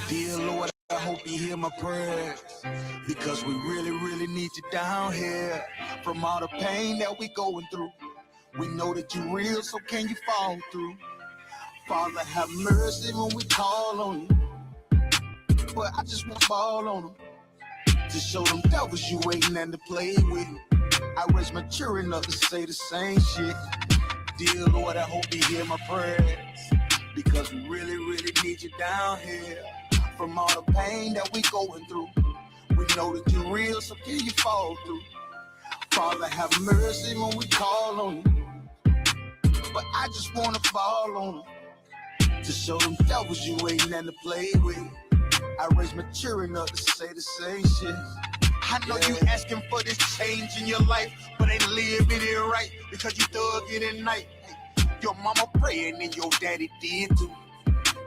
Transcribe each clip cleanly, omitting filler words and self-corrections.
Dear Lord, I hope you hear my prayers, because we really, really need you down here. From all the pain that we going through, we know that you're real, so can you fall through? Father, have mercy when we call on you, but I just want to fall on them, to show them devils you waiting and to play with. I was mature enough to say the same shit. Dear Lord, I hope you hear my prayers, because we really, really need you down here. From all the pain that we going through, we know that you're real, so can you fall through? Father, have mercy when we call on you, but I just want to fall on them, to show them devils you waiting and to play with. I raised mature enough to say the same shit. I know you asking for this change in your life, but ain't living it right, because you thug it at night. Your mama praying and your daddy did too.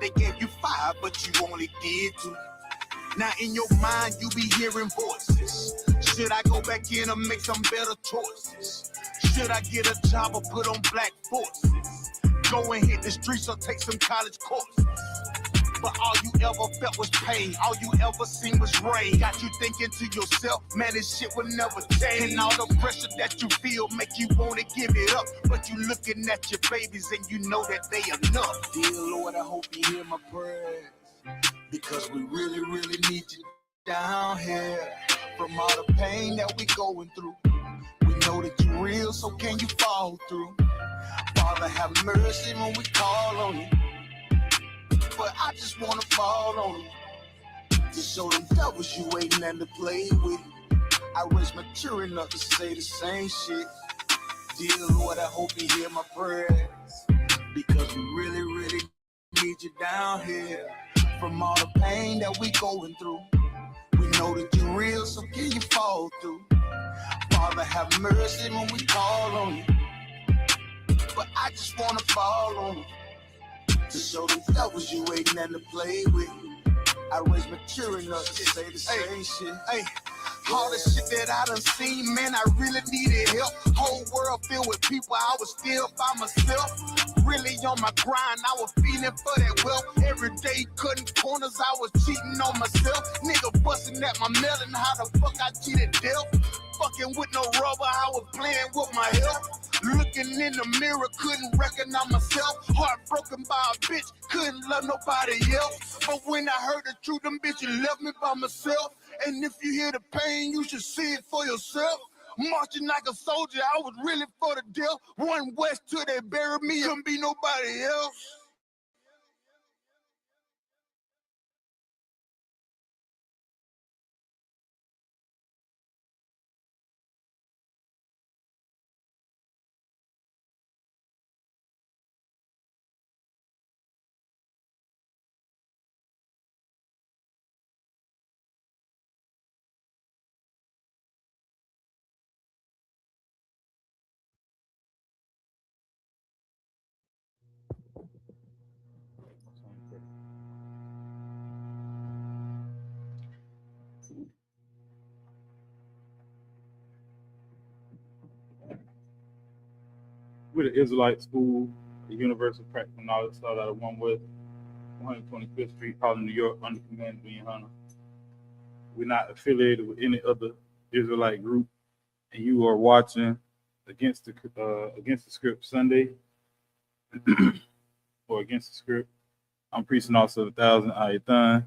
They gave you 5, but you only did 2. Now in your mind you be hearing voices. Should I go back in and make some better choices? Should I get a job or put on black forces? Go and hit the streets or take some college courses? But all you ever felt was pain, all you ever seen was rain. Got you thinking to yourself, man, this shit will never change. And all the pressure that you feel make you wanna give it up, but you looking at your babies and you know that they enough. Dear Lord, I hope you hear my prayers, because we really, really need you down here. From all the pain that we going through, we know that you're real, so can you fall through? Father, have mercy when we call on you, but I just wanna fall on them, to show them devils you waiting and to play with. I was mature enough to say the same shit. Dear Lord, I hope you hear my prayers, because we really, really need you down here. From all the pain that we going through, we know that you're real, so can you fall through? Father, have mercy when we call on you, but I just wanna fall on them, to show them devils you waiting and to play with. I was mature enough to say the same shit. Hey, all the shit that I done seen, man, I really needed help. Whole world filled with people, I was still by myself. Really on my grind, I was feeling for that wealth. Every day cutting corners, I was cheating on myself. Nigga busting at my melon, how the fuck I cheated death? Fucking with no rubber, I was playing with my health. Looking in the mirror, couldn't recognize myself. Heartbroken by a bitch, couldn't love nobody else. But when I heard the truth, them bitches left me by myself. And if you hear the pain, you should see it for yourself. Marching like a soldier, I was really for the death. One west till they buried me, couldn't be nobody else. We're the Israelite School, the Universal Practical Knowledge, started out of 125th Street, Harlem, New York, under command of YAHANNA. We're not affiliated with any other Israelite group, and you are watching Against the Script Sunday, or Against the Script. I'm Priest and Officer of 1000 I.S.U.P.K,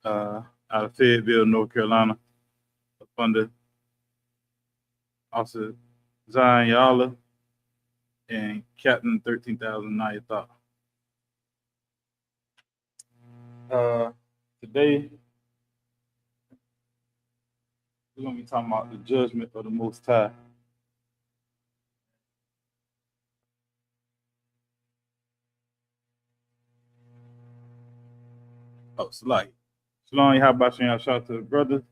out of Fayetteville, North Carolina, up under Officer Zion Yala and Captain 13,000 Nayatha. Today, we're going to be talking about the judgment of the Most High. Oh, Salai. Shalom, Yahabashim Yahshua to the brothers.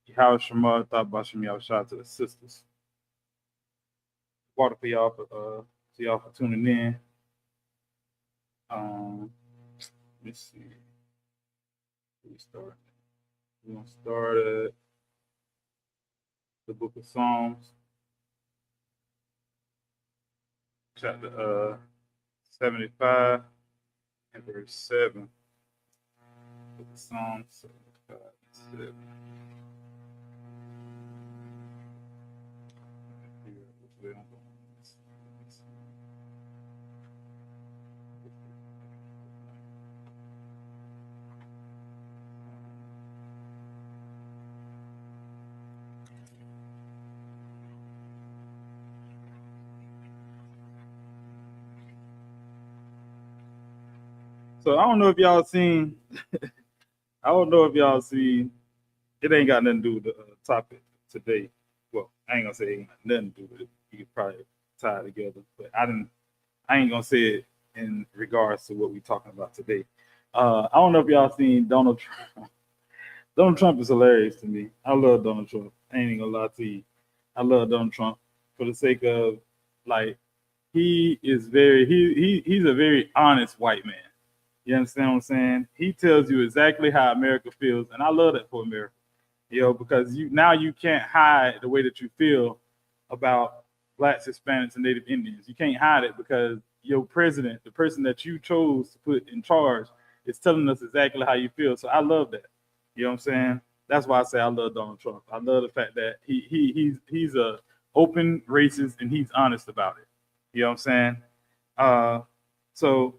Yahweh Shema, Thabashim Yahshua to the sisters. Water for y'all for tuning in. Let's see. We're going to start at the book of Psalms, chapter 75. and verse 7. Psalm 75 and 7. So I don't know if y'all seen. I don't know if y'all see. It ain't got nothing to do with the topic today. Well, I ain't gonna say it ain't got nothing to do with it. You could probably tie it together, but I ain't gonna say it in regards to what we talking about today. I don't know if y'all seen Donald Trump. Donald Trump is hilarious to me. I love Donald Trump. I ain't gonna lie to you. I love Donald Trump for the sake of, like, he's a very honest white man. You understand what I'm saying? He tells you exactly how America feels, and I love that for America. Because you can't hide the way that you feel about blacks, Hispanics, and Native Indians. You can't hide it because your president, the person that you chose to put in charge, is telling us exactly how you feel. So I love that. You know what I'm saying? That's why I say I love Donald Trump. I love the fact that he's a open racist and he's honest about it. You know what I'm saying? So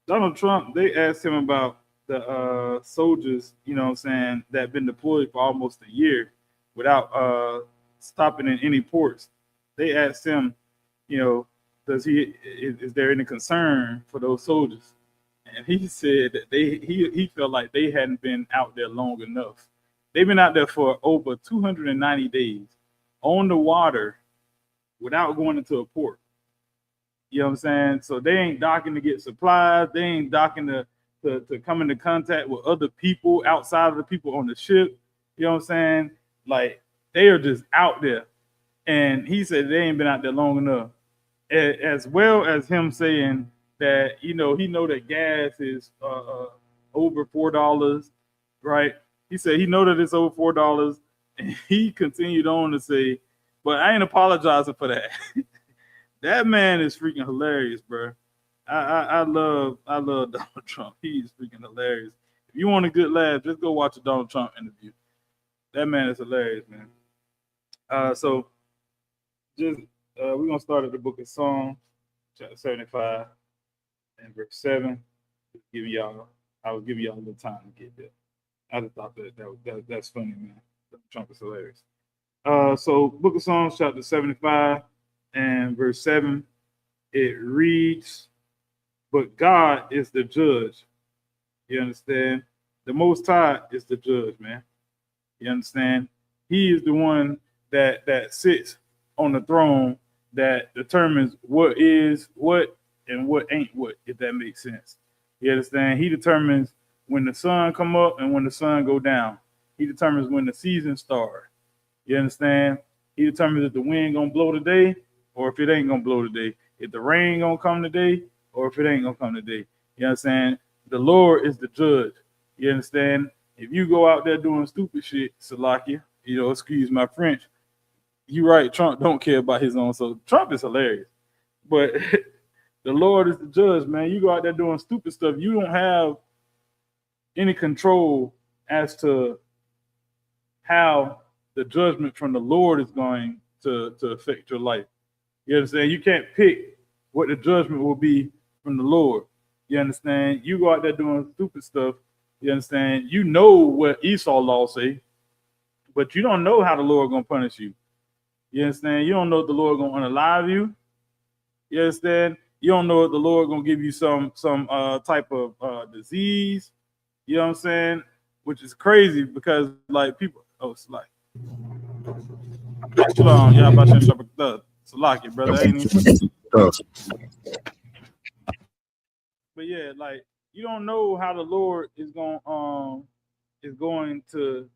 Donald Trump, they asked him about the soldiers, you know what I'm saying, that have been deployed for almost a year without stopping in any ports. They asked him, is there any concern for those soldiers? And he said that he felt like they hadn't been out there long enough. They've been out there for over 290 days on the water without going into a port. You know what I'm saying? So they ain't docking to get supplies. They ain't docking to come into contact with other people outside of the people on the ship. You know what I'm saying? Like, they are just out there. And he said they ain't been out there long enough. As well as him saying that, he know that gas is over $4, right? He said he know that it's over $4. And he continued on to say, but I ain't apologizing for that. That man is freaking hilarious, bro. I love Donald Trump. He's freaking hilarious. If you want a good laugh, just go watch a Donald Trump interview. That man is hilarious, man. So just we're gonna start at the book of Psalms, chapter 75 and verse 7. I was giving y'all a little time to get there. I just thought that's funny, man. Trump is hilarious. So book of Psalms, chapter 75 and verse 7, it reads, but God is the judge. You understand? The Most High is the judge, man. You understand? He is the one that sits on the throne that determines what is what and what ain't what, if that makes sense. You understand? He determines when the sun come up and when the sun go down. He determines when the season starts. You understand? He determines if the wind gonna blow today or if it ain't gonna blow today. If the rain gonna come today or if it ain't gonna come today. You understand? The Lord is the judge. You understand? If you go out there doing stupid shit, Salakia, excuse my French, you right, Trump don't care about his own. So Trump is hilarious. But the Lord is the judge, man. You go out there doing stupid stuff, you don't have any control as to how the judgment from the Lord is going to affect your life. You understand? You can't pick what the judgment will be from the Lord. You understand? You go out there doing stupid stuff. You understand? You know what Esau law say, but you don't know how the Lord gonna punish you. You understand? You don't know if the Lord gonna unalive you. You understand? You don't know if the Lord gonna give you some type of disease. You know what I'm saying? Which is crazy because, like, people. Oh, it's like. Shalom, y'all about to Salaki, brother. But yeah, like, you don't know how the Lord is going to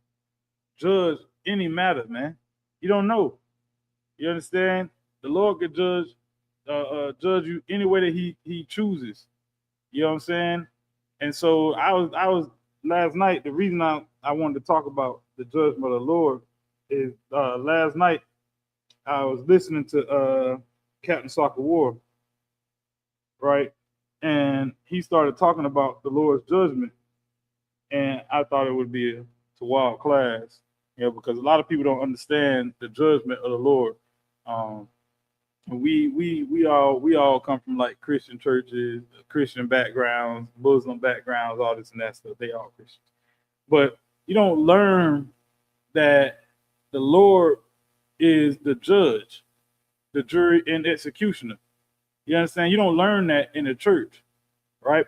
judge any matter, man. You don't know. You understand? The Lord could judge you any way that he chooses. You know what I'm saying? And so I was last night. The reason I wanted to talk about the judgment of the Lord is last night I was listening to Captain Soccer War, right? and he started talking about the Lord's judgment, and I thought it would be a wild class, because a lot of people don't understand the judgment of the Lord. Um, we all come from like Christian churches, Christian backgrounds, Muslim backgrounds, all this and that stuff. They all Christians, but you don't learn that the Lord is the judge, the jury, and executioner. You understand? You don't learn that in the church, right?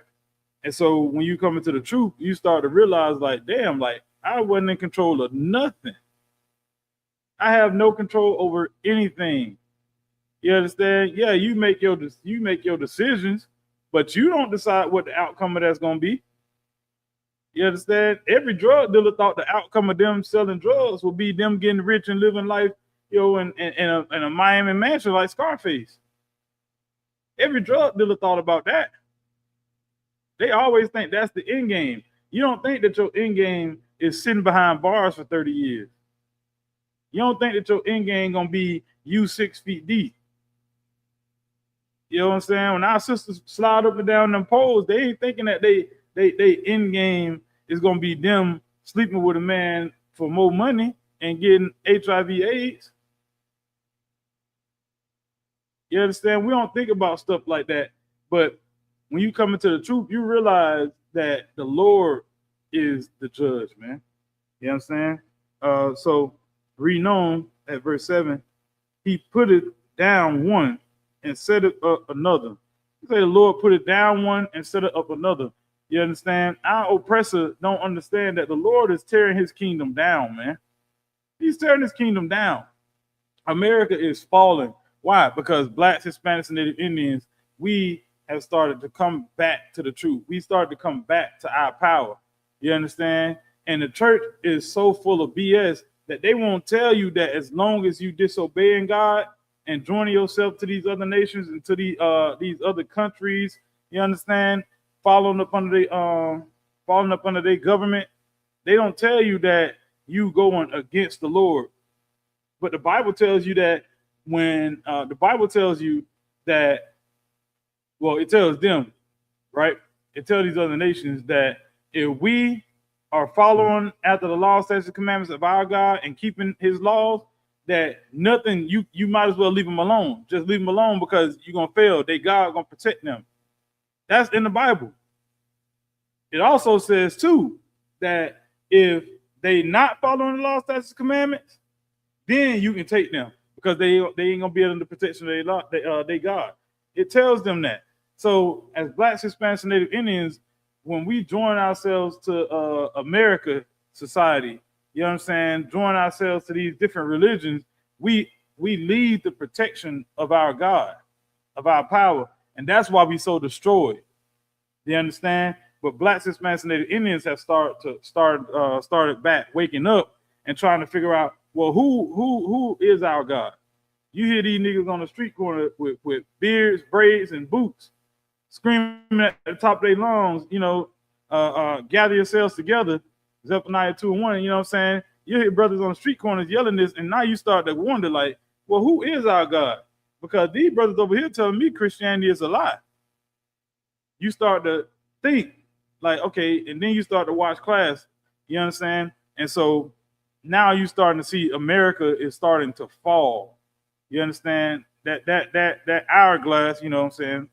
And so when you come into the truth, you start to realize, like, damn, like I wasn't in control of nothing. I have no control over anything. You understand? Yeah, you make your decisions, but you don't decide what the outcome of that's gonna be. You understand? Every drug dealer thought the outcome of them selling drugs would be them getting rich and living life, in a Miami mansion like Scarface. Every drug dealer thought about that. They always think that's the end game. You don't think that your end game is sitting behind bars for 30 years. You don't think that your end game gonna be you 6 feet deep. You know what I'm saying? When our sisters slide up and down them poles, they ain't thinking that they end game is gonna be them sleeping with a man for more money and getting HIV/AIDS. You understand? We don't think about stuff like that. But when you come into the truth, you realize that the Lord is the judge, man. You know what I'm saying? So reading on at verse 7, he put it down one and set it up another. You say the Lord put it down one and set it up another. You understand? Our oppressor don't understand that the Lord is tearing his kingdom down, man. He's tearing his kingdom down. America is falling. Why? Because blacks, Hispanics, and Native Indians, we have started to come back to the truth. We started to come back to our power. You understand? And the church is so full of BS that they won't tell you that as long as you disobeying God and joining yourself to these other nations and to these other countries, you understand, following up under their government, they don't tell you that you going against the Lord. But the Bible tells you that when the Bible tells you that, well, it tells them, right? It tells these other nations that if we are following after the law, statutes, and commandments of our God and keeping his laws, that nothing, you might as well leave them alone. Just leave them alone because you're going to fail. They God going to protect them. That's in the Bible. It also says, too, that if they not following the law, statutes, and commandments, then you can take them because they ain't going to be under the protection of their God. It tells them that. So as blacks, Hispanics, and Native Indians, when we join ourselves to America society, you know what I'm saying, join ourselves to these different religions, we leave the protection of our God, of our power, and that's why we so destroyed. You understand? But blacks, Hispanics, and Native Indians have started back, waking up and trying to figure out, well, who is our God? You hear these niggas on the street corner with beards, braids, and boots, screaming at the top of their lungs, gather yourselves together, Zephaniah 2:1, you know what I'm saying? You hear brothers on the street corners yelling this, and now you start to wonder, like, well, who is our God? Because these brothers over here telling me Christianity is a lie. You start to think, like, okay, and then you start to watch class, you understand? And so now you starting to see America is starting to fall. You understand? That hourglass, you know what I'm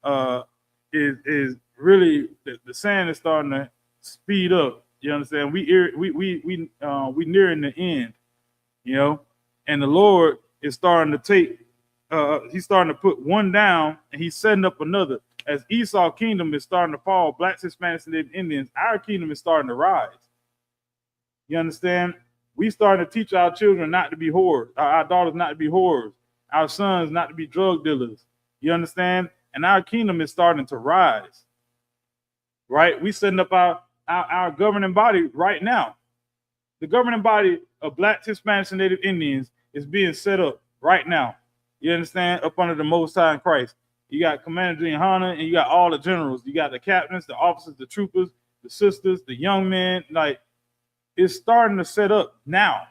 saying, is really the sand is starting to speed up. You understand? We nearing the end, and the Lord is starting to take. He's starting to put one down, and he's setting up another. As Esau's kingdom is starting to fall, blacks, Hispanics, and Indians, our kingdom is starting to rise. You understand? We starting to teach our children not to be whores, our daughters not to be whores, our sons not to be drug dealers. You understand? And our kingdom is starting to rise. Right? We setting up our governing body right now. The governing body of blacks, Hispanics, and Native Indians is being set up right now. You understand? Up under the Most High in Christ. You got Commander YAHANNA, and you got all the generals. You got the captains, the officers, the troopers, the sisters, the young men. Like, it's starting to set up now.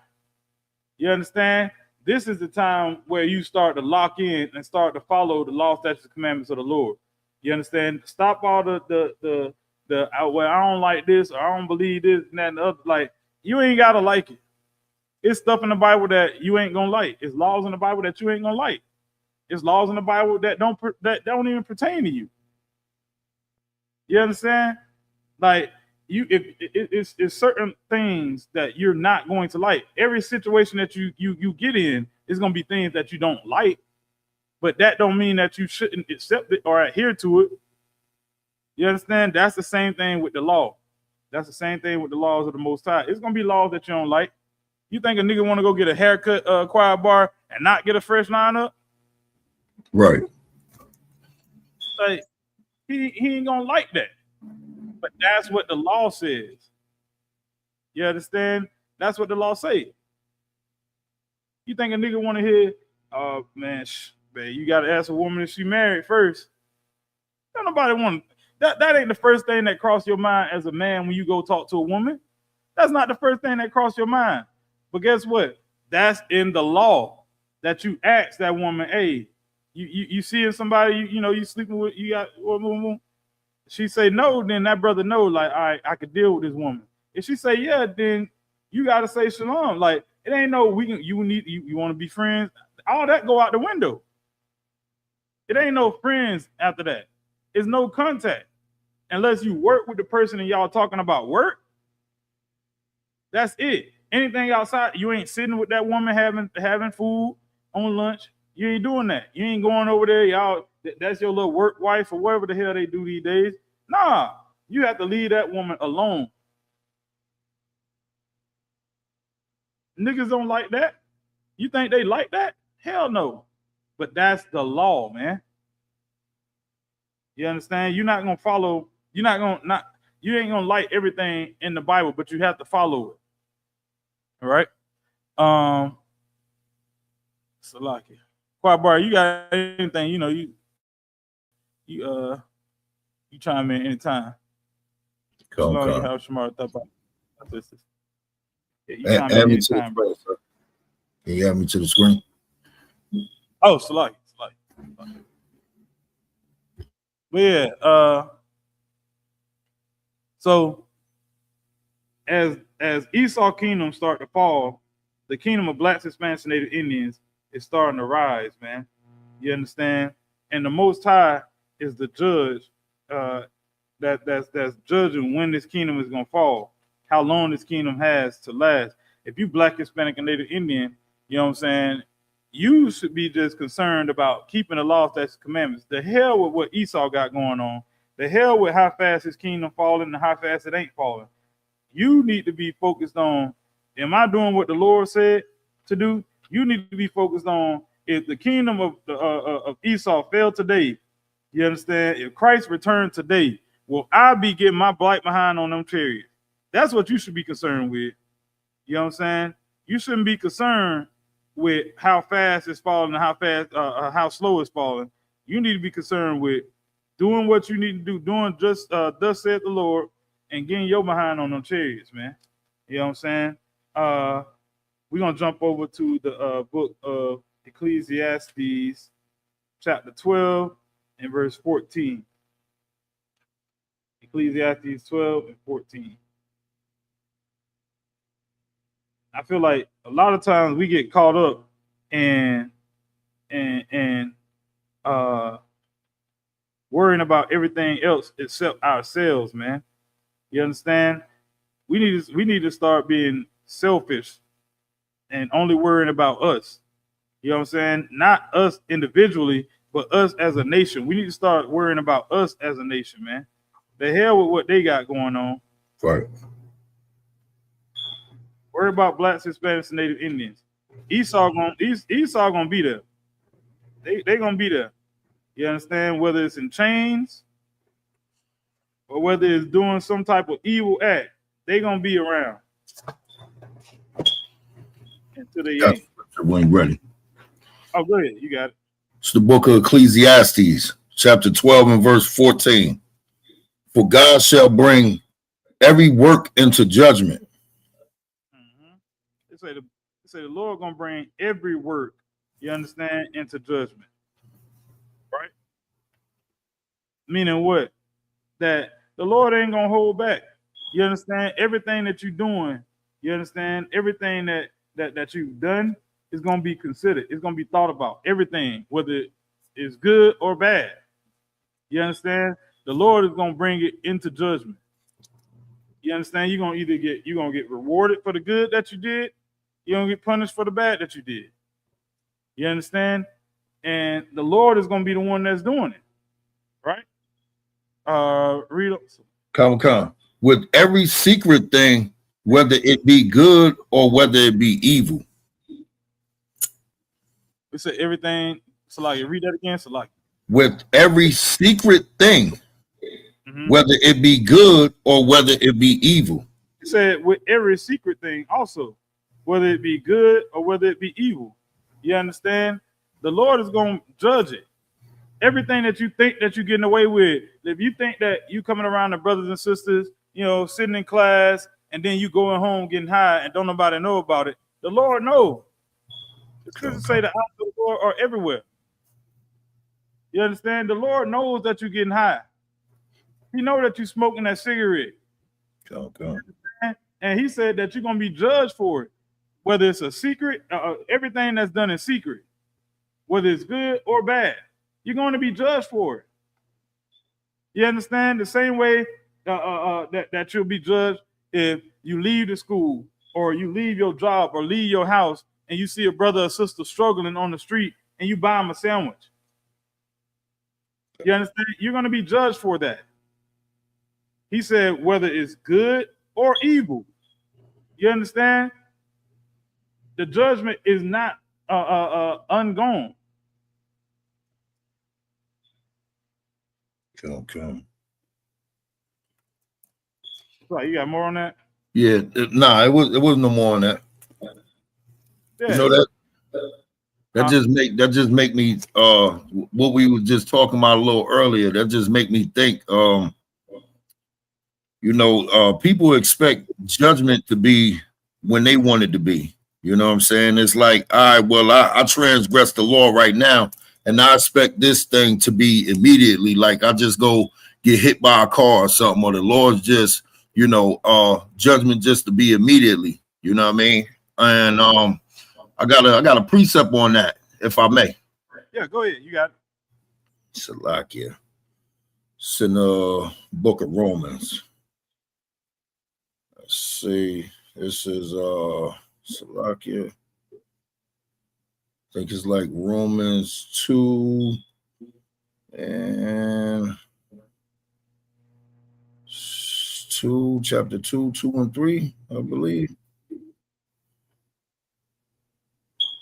You understand? This is the time where you start to lock in and start to follow the law, statutes, and commandments of the Lord. You understand? Stop all the well, I don't like this or I don't believe this and that and the other. Like, you ain't gotta like it. It's stuff in the Bible that you ain't gonna like. It's laws in the Bible that you ain't gonna like. It's laws in the Bible that don't even pertain to you. You understand? Like, it's certain things that you're not going to like. Every situation that you get in is gonna be things that you don't like, but that don't mean that you shouldn't accept it or adhere to it. You understand? That's the same thing with the law. That's the same thing with the laws of the Most High. It's gonna be laws that you don't like. You think a nigga want to go get a haircut, quiet bar, and not get a fresh lineup? Right. Like, he ain't gonna like that. But that's what the law says. You understand? That's what the law says. You think a nigga want to hear, oh man, man, you gotta ask a woman if she married first. Don't nobody want that. That ain't the first thing that crossed your mind as a man when you go talk to a woman. That's not the first thing that crossed your mind. But guess what? That's in the law that you ask that woman, hey, you seeing somebody, you sleeping with, you got, she say no, then that brother know, like, all right, I could deal with this woman. If she say yeah, then you gotta say shalom. Like, it ain't no you want to be friends. All that go out the window. It ain't no friends after that. It's no contact unless you work with the person and y'all talking about work. That's it. Anything outside, you ain't sitting with that woman having food on lunch. You ain't doing that. You ain't going over there, y'all. That's your little work wife or whatever the hell they do these days. Nah, you have to leave that woman alone. Niggas don't like that. You think they like that? Hell no. But that's the law, man. You understand? You're not gonna follow. You ain't gonna like everything in the Bible, but you have to follow it. All right. Salaki. Quiet bar, you got anything, you chime in anytime. Come. You have Shamar you chime in anytime, bro. Can you add me to the screen? Oh, Salaki. But yeah, so as Esau kingdom start to fall, the kingdom of blacks, Hispanics, and Native Indians is starting to rise, man. You understand? And the Most High is the judge that's judging when this kingdom is gonna fall, how long this kingdom has to last. If you black, Hispanic, and Native Indian, you know what I'm saying, you should be just concerned about keeping the law, statutes, commandments. The hell with what Esau got going on. The hell with how fast his kingdom falling and how fast it ain't falling. You need to be focused on, am I doing what the Lord said to do? You need to be focused on, if the kingdom of Esau fell today, you understand? If Christ returned today, will I be getting my black behind on them chariots? That's what you should be concerned with. You know what I'm saying? You shouldn't be concerned with how fast it's falling and how slow it's falling. You need to be concerned with doing what you need to do, doing just thus said the Lord, and getting your behind on them chariots, man. You know what I'm saying? We're gonna jump over to the book of Ecclesiastes, chapter 12 and verse 14. Ecclesiastes 12 and 14. I feel like a lot of times we get caught up in worrying about everything else except ourselves, man. You understand? We need to start being selfish and only worrying about us. You know what I'm saying? Not us individually, but us as a nation. We need to start worrying about us as a nation, man. The hell with what they got going on. Right. Worry about blacks, Hispanics, and Native Indians. Esau gonna be there. They gonna be there. You understand? Whether it's in chains or whether it's doing some type of evil act, they gonna be around until they ain't. When ready. Oh, go ahead. You got it. It's the book of Ecclesiastes, chapter 12 and verse 14. For God shall bring every work into judgment. They say the Lord gonna bring every work, you understand, into judgment. Right? Meaning what? That the Lord ain't gonna hold back. You understand? Everything that you're doing, you understand? Everything that you've done is gonna be considered. It's gonna be thought about. Everything, whether it's good or bad. You understand? The Lord is gonna bring it into judgment. You understand? You're gonna get rewarded for the good that you did. You're gonna get punished for the bad that you did. You understand? And the Lord is gonna be the one that's doing it, right? Read. Come. With every secret thing, whether it be good or whether it be evil. We said everything. Salaki, read that again. Salaki. With every secret thing, whether it be good or whether it be evil. He said with every secret thing also, whether it be good or whether it be evil. You understand? The Lord is going to judge it. Everything that you think that you're getting away with, if you think that you coming around the brothers and sisters, you know, sitting in class, and then you going home getting high and don't nobody know about it, the Lord knows. The scriptures say the eyes of the Lord are everywhere. You understand? The Lord knows that you're getting high. He knows that you're smoking that cigarette. And he said that you're going to be judged for it, whether it's a secret, everything that's done in secret, whether it's good or bad, you're going to be judged for it. You understand? The same way that you'll be judged if you leave the school or you leave your job or leave your house and you see a brother or sister struggling on the street and you buy them a sandwich. You understand? You're going to be judged for that. He said whether it's good or evil. You understand? The judgment is not ungone. Okay. So you got more on that? Yeah, it wasn't no more on that. Yeah. You know that just make me what we were just talking about a little earlier. That just make me think. People expect judgment to be when they want it to be. You know what I'm saying? It's like, all right, well, I transgress the law right now, and I expect this thing to be immediately. Like I just go get hit by a car or something, or the Lord's just, judgment just to be immediately. You know what I mean? And I got a precept on that, if I may. Yeah, go ahead. You got it. Salakia. It's in the book of Romans. Let's see. This is Salakia. I think it's like Romans 2 and 2, chapter 2, 2 and 3, I believe.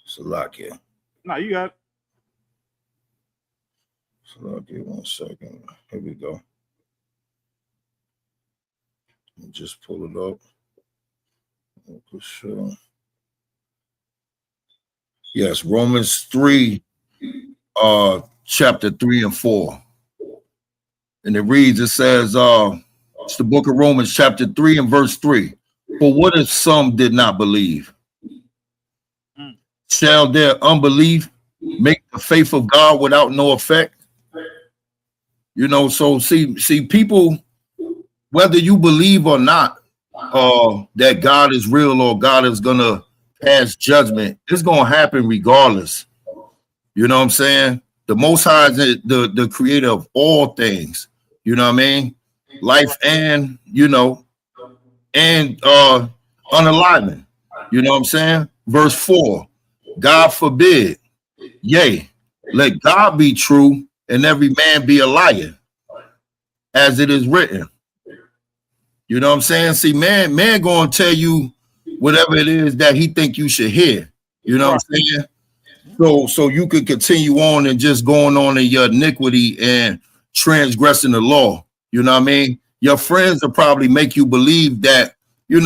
Salakia. No, you got it. Salakia, 1 second. Here we go. Let me just pull it up. For sure. Yes, Romans 3, chapter 3 and 4. And it reads, it says, it's the book of Romans, chapter 3 and verse 3. For what if some did not believe? Shall their unbelief make the faith of God without no effect? So see, people, whether you believe or not, that God is real or God is gonna pass judgment, it's gonna happen regardless. You know what I'm saying? The Most High is the creator of all things. You know what I mean? Life and unalignment. You know what I'm saying? Verse 4. God forbid, yea, let God be true and every man be a liar, as it is written. You know what I'm saying? See, man gonna tell you whatever it is that he think you should hear. You know what I'm saying? So you could continue on and just going on in your iniquity and transgressing the law. You know what I mean? Your friends will probably make you believe that, it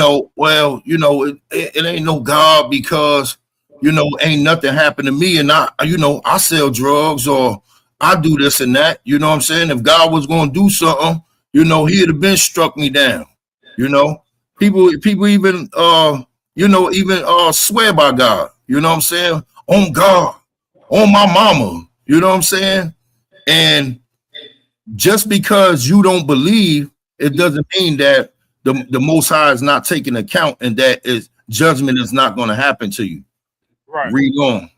ain't no God because, ain't nothing happened to me. And I sell drugs or I do this and that. You know what I'm saying? If God was going to do something, he'd have been struck me down. People even, swear by God. You know what I'm saying? On God, on my mama. You know what I'm saying? And just because you don't believe, it doesn't mean that the Most High is not taking account and that is judgment is not going to happen to you. Right. Read on.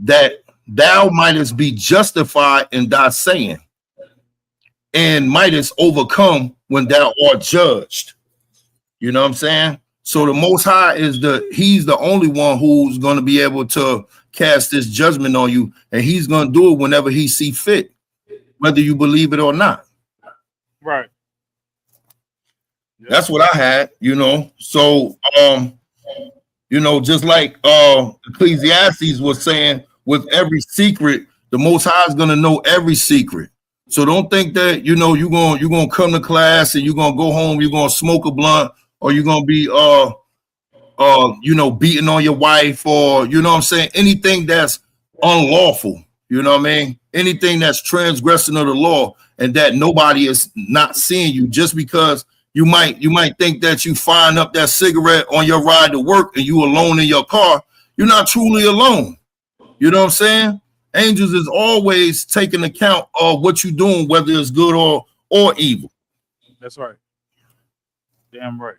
That thou mightest be justified in thy saying, and mightest overcome when thou art judged. You know what I'm saying? So the Most High is he's the only one who's going to be able to cast this judgment on you, and he's going to do it whenever he see fit, whether you believe it or not. Right. That's what I had, you know. So you know, just like Ecclesiastes was saying, with every secret, the Most High is going to know every secret. So don't think that, you know, you're gonna come to class and you're gonna go home, you're gonna smoke a blunt, or you're gonna be you know, beating on your wife, or you know what I'm saying, anything that's unlawful, you know what I mean? Anything that's transgressing of the law, and that nobody is not seeing you, just because you might think that you firing up that cigarette on your ride to work and you alone in your car. You're not truly alone. You know what I'm saying? Angels is always taking account of what you're doing, whether it's good or evil. That's right. Damn right.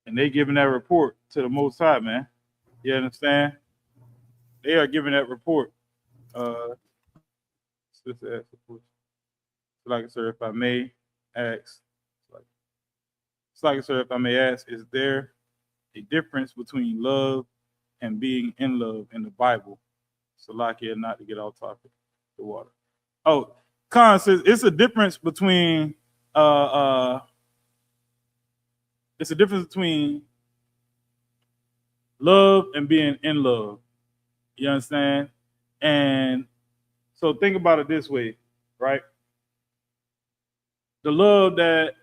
And they giving that report to the Most High, man. You understand? They are giving that report. Sister asked a question. Like, sir, if I may ask, sir, if I may ask, is there a difference between love and being in love in the Bible? Salakia, not to get off topic, the water. Oh, Khan says it's a difference between love and being in love. You understand? And so think about it this way, right? The love that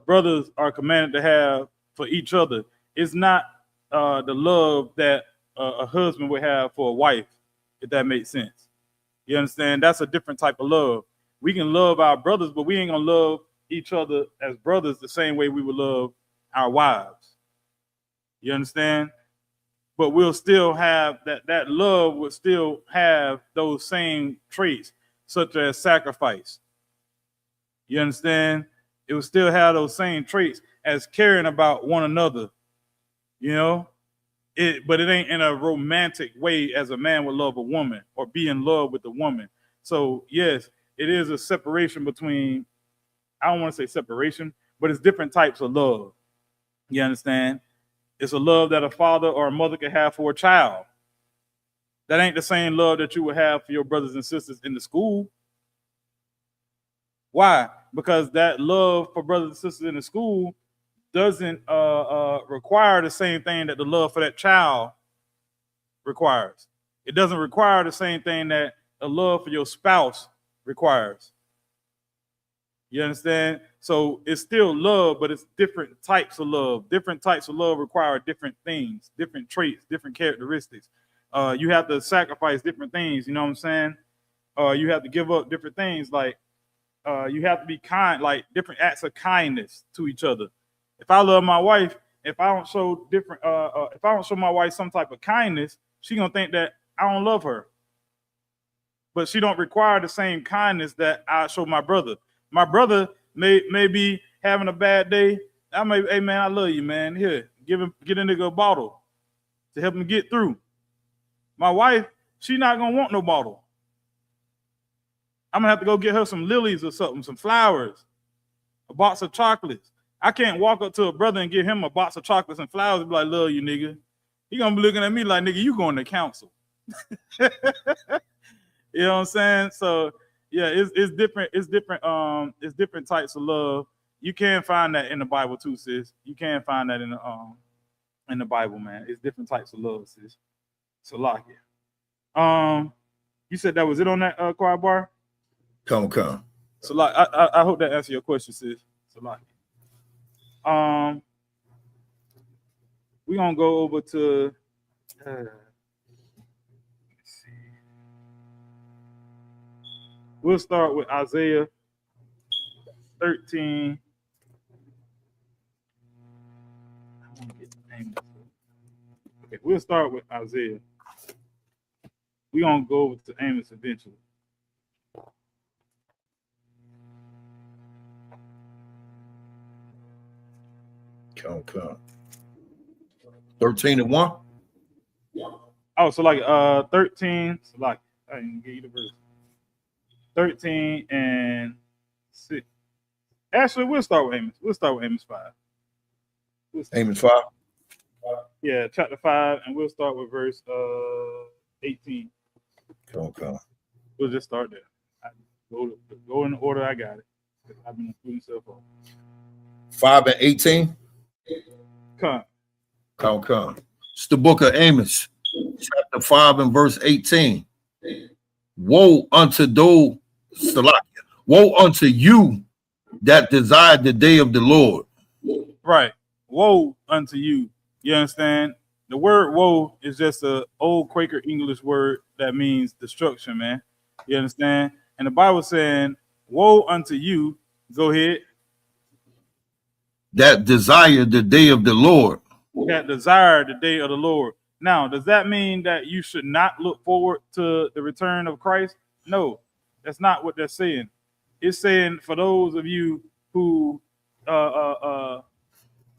brothers are commanded to have for each other is not the love that a husband would have for a wife, if that makes sense. You understand? That's a different type of love. We can love our brothers, but we ain't gonna love each other as brothers the same way we would love our wives. You understand? But we'll still have that love would still have those same traits, such as sacrifice. You understand? It will still have those same traits as caring about one another, you know? But it ain't in a romantic way as a man would love a woman or be in love with a woman. So, yes, it is a separation between, I don't want to say separation, but it's different types of love. You understand? It's a love that a father or a mother can have for a child. That ain't the same love that you would have for your brothers and sisters in the school. Why? Because that love for brothers and sisters in the school doesn't require the same thing that the love for that child requires. It doesn't require the same thing that the love for your spouse requires. You understand? So it's still love, but it's different types of love. Different types of love require different things, different traits, different characteristics. You have to sacrifice different things, you know what I'm saying? You have to give up different things, like you have to be kind, like different acts of kindness to each other. If I love my wife, if I don't show if I don't show my wife some type of kindness, she gonna think that I don't love her. But she don't require the same kindness that I show my brother. My brother may be having a bad day. I may, hey man, I love you, man. Here, get a nigga a bottle to help him get through. My wife, she not gonna want no bottle. I'm gonna have to go get her some lilies or something, some flowers, a box of chocolates. I can't walk up to a brother and give him a box of chocolates and flowers and be like, love you, nigga. He gonna be looking at me like, nigga, you going to council. You know what I'm saying? So yeah, it's different. It's different types of love. You can find that in the Bible too, sis. You can find that in the Bible, man. It's different types of love, sis. Salakia. You said that was it on that choir bar? Come. So like I hope that answered your question, sis. Salakia. We're gonna go over to let's see. We'll start with Isaiah 13. Okay, we'll start with Isaiah. We're gonna go over to Amos eventually. Count. 13 and 1. Oh, so like 13. So like I didn't give you the verse. 13 and 6. Actually, we'll start with Amos. We'll start with Amos 5. Amos 5. Yeah, chapter 5, and we'll start with verse 18. Count. We'll just start there. Go in the order I got it. I've been including stuff on. 5 and 18. Come. Count. It's the book of Amos, chapter 5 and verse 18. Woe unto those, woe unto you that desire the day of the Lord. Right. Woe unto you. You understand? The word woe is just an old Quaker English word that means destruction, man. You understand? And the Bible saying, woe unto you. Go ahead. That desire the day of the Lord. That desire the day of the Lord. Now, does that mean that you should not look forward to the return of Christ? No, that's not what they're saying. It's saying for those of you who like,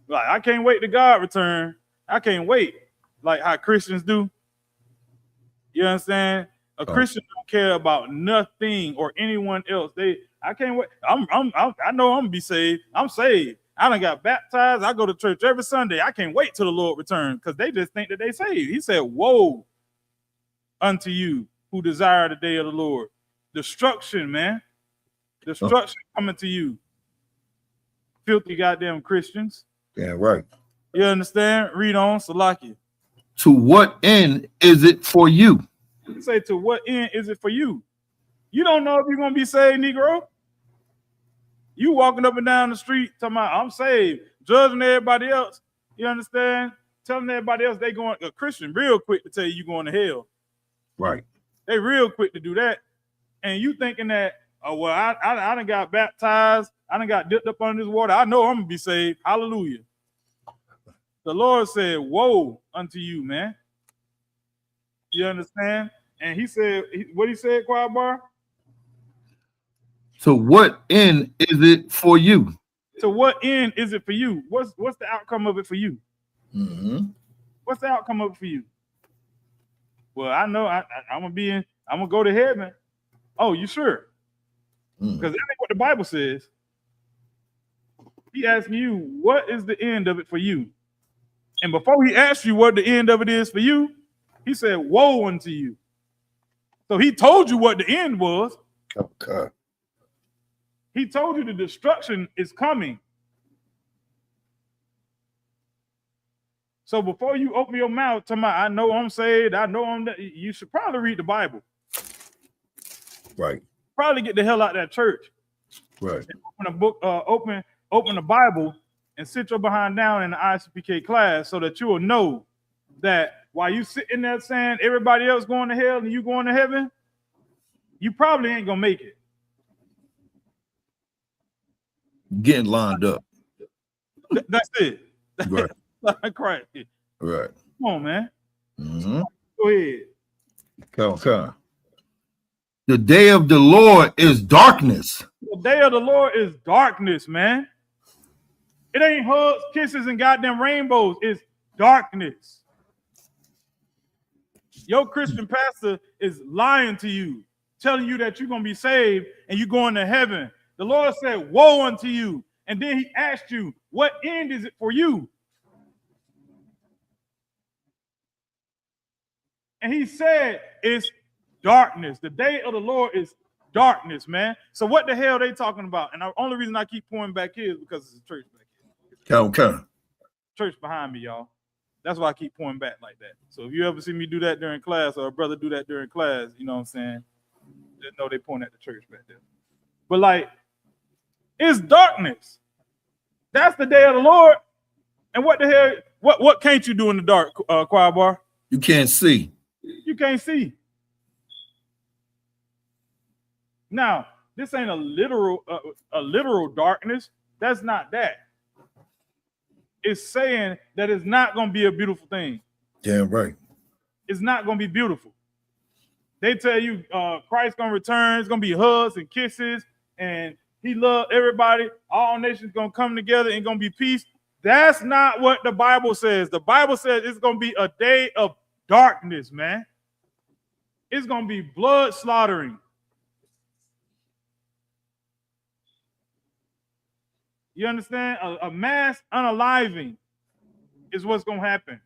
I can't wait to God return. I can't wait, like how Christians do. You understand? A Christian don't care about nothing or anyone else. I can't wait. I know I'm gonna be saved. I'm saved. I done got baptized. I go to church every Sunday. I can't wait till the Lord returns because they just think that they saved. He said, woe unto you who desire the day of the Lord. Destruction, man. Destruction coming to you. Filthy goddamn Christians. Yeah, right. You understand? Read on, Salaki. To what end is it for you? You say, to what end is it for you? You don't know if you're going to be saved, Negro. You walking up and down the street talking about, I'm saved, judging everybody else. You understand? Telling everybody else they going, a Christian real quick to tell you going to hell. Right. They real quick to do that. And you thinking that, oh, well, I done got baptized. I done got dipped up under this water. I know I'm going to be saved. Hallelujah. The Lord said, woe unto you, man. You understand? And he said, what he said, Choir Bar? To what end is it for you? To what end is it for you? What's the outcome of it for you? Mm-hmm. What's the outcome of it for you? Well, I know I'm gonna go to heaven. Oh, you sure? Because that ain't what the Bible says. He asking you, what is the end of it for you? And before he asks you what the end of it is for you, he said, woe unto you. So he told you what the end was. Okay. He told you the destruction is coming. So before you open your mouth talking about, I know I'm saved, I know I'm that, you should probably read the Bible. Right. Probably get the hell out of that church. Right. Open a book, open the Bible and sit your behind down in the I.S.U.P.K class so that you will know that while you sitting there saying everybody else going to hell and you going to heaven, you probably ain't gonna make it. Getting lined up. That's it. Right. Right. Right. Come on, man. Mm-hmm. Go ahead. Okay. The day of the Lord is darkness. The day of the Lord is darkness, man. It ain't hugs, kisses, and goddamn rainbows. It's darkness. Your Christian pastor is lying to you, telling you that you're going to be saved and you're going to heaven. The Lord said, woe unto you. And then he asked you, what end is it for you? And he said, it's darkness. The day of the Lord is darkness, man. So what the hell are they talking about? And the only reason I keep pointing back here is because it's a church back here. Okay. Church behind me, y'all. That's why I keep pointing back like that. So if you ever see me do that during class or a brother do that during class, you know what I'm saying? Just know they point at the church back there. But like, it's darkness. That's the day of the Lord. And what the hell, what can't you do in the dark, Choir Bar? You can't see. You can't see. Now, this ain't a literal darkness. That's not that. It's saying that it's not going to be a beautiful thing. Damn right. It's not going to be beautiful. They tell you Christ's going to return. It's going to be hugs and kisses, and he loves everybody. All nations going to come together and going to be peace. That's not what the Bible says. The Bible says it's going to be a day of darkness, man. It's going to be blood slaughtering. You understand? A mass unaliving is what's going to happen.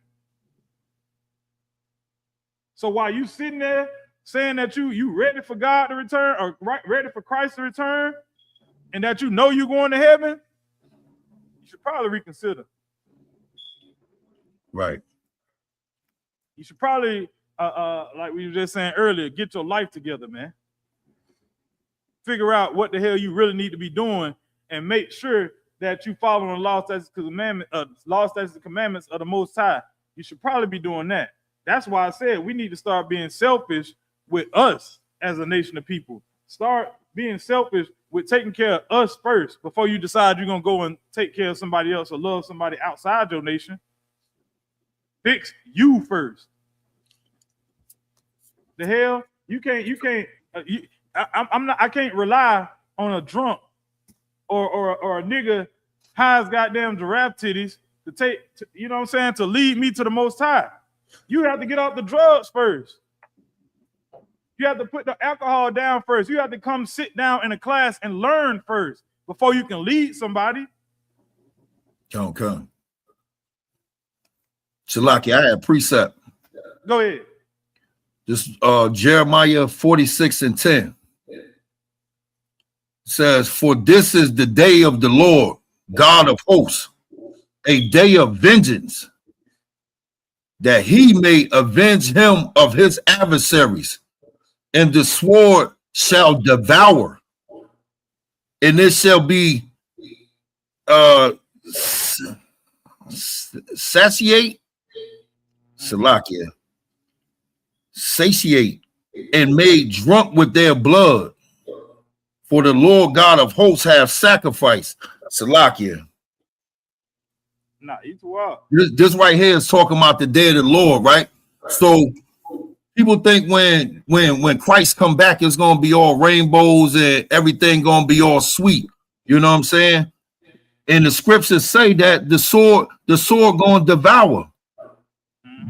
So while you sitting there saying that you ready for God to return or ready for Christ to return and that you know you're going to heaven, you should probably reconsider. Right. You should probably, like we were just saying earlier, get your life together, man. Figure out what the hell you really need to be doing and make sure that you follow the law, statutes, and commandments of the Most High. You should probably be doing that. That's why I said we need to start being selfish with us as a nation of people. Start being selfish with taking care of us first before you decide you're going to go and take care of somebody else or love somebody outside your nation. Fix you first. The hell? I can't rely on a drunk or a nigga high as goddamn giraffe titties you know what I'm saying, to lead me to the Most High. You have to get off the drugs first. You have to put the alcohol down first. You have to come sit down in a class and learn first before you can lead somebody. Come. Shalaki, I had a precept. Go ahead. This Jeremiah 46:10 says, "For this is the day of the Lord, God of hosts, a day of vengeance, that he may avenge him of his adversaries, and the sword shall devour, and it shall be satiate and made drunk with their blood. For the Lord God of hosts have sacrificed." Salakia. Nah, you too wild. This right here is talking about the day of the Lord, right? So people think when Christ come back, it's gonna be all rainbows and everything gonna be all sweet. You know what I'm saying? And the scriptures say that the sword gonna devour.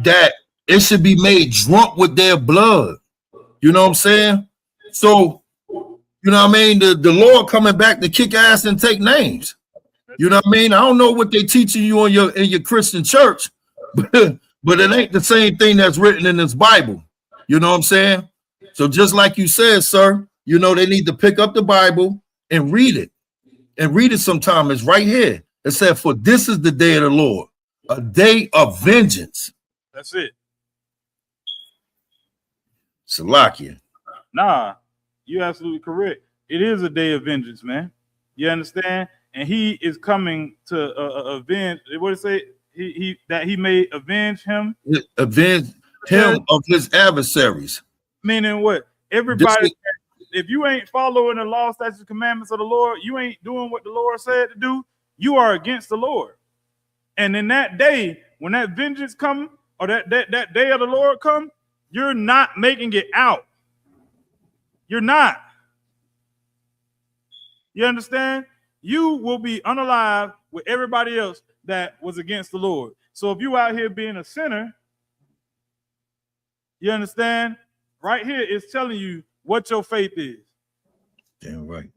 That it should be made drunk with their blood. You know what I'm saying? So, you know what I mean? The Lord coming back to kick ass and take names. You know what I mean? I don't know what they teaching you in your Christian church, but it ain't the same thing that's written in this Bible. You know what I'm saying? So just like you said, sir, you know, they need to pick up the Bible and read it. And read it sometime. It's right here. It said, "For this is the day of the Lord, a day of vengeance." That's it. Salakia. Nah, you're absolutely correct. It is a day of vengeance, man. You understand? And he is coming to avenge. What did it say? He may avenge him. Avenge him of his adversaries. Meaning what? Everybody, if you ain't following the law, statutes, and commandments of the Lord, you ain't doing what the Lord said to do, you are against the Lord. And in that day, when that vengeance come, or that day of the Lord come, you're not making it out. You're not. You understand? You will be unalive with everybody else that was against the Lord. So if you out here being a sinner, you understand? Right here it's telling you what your faith is. Damn right.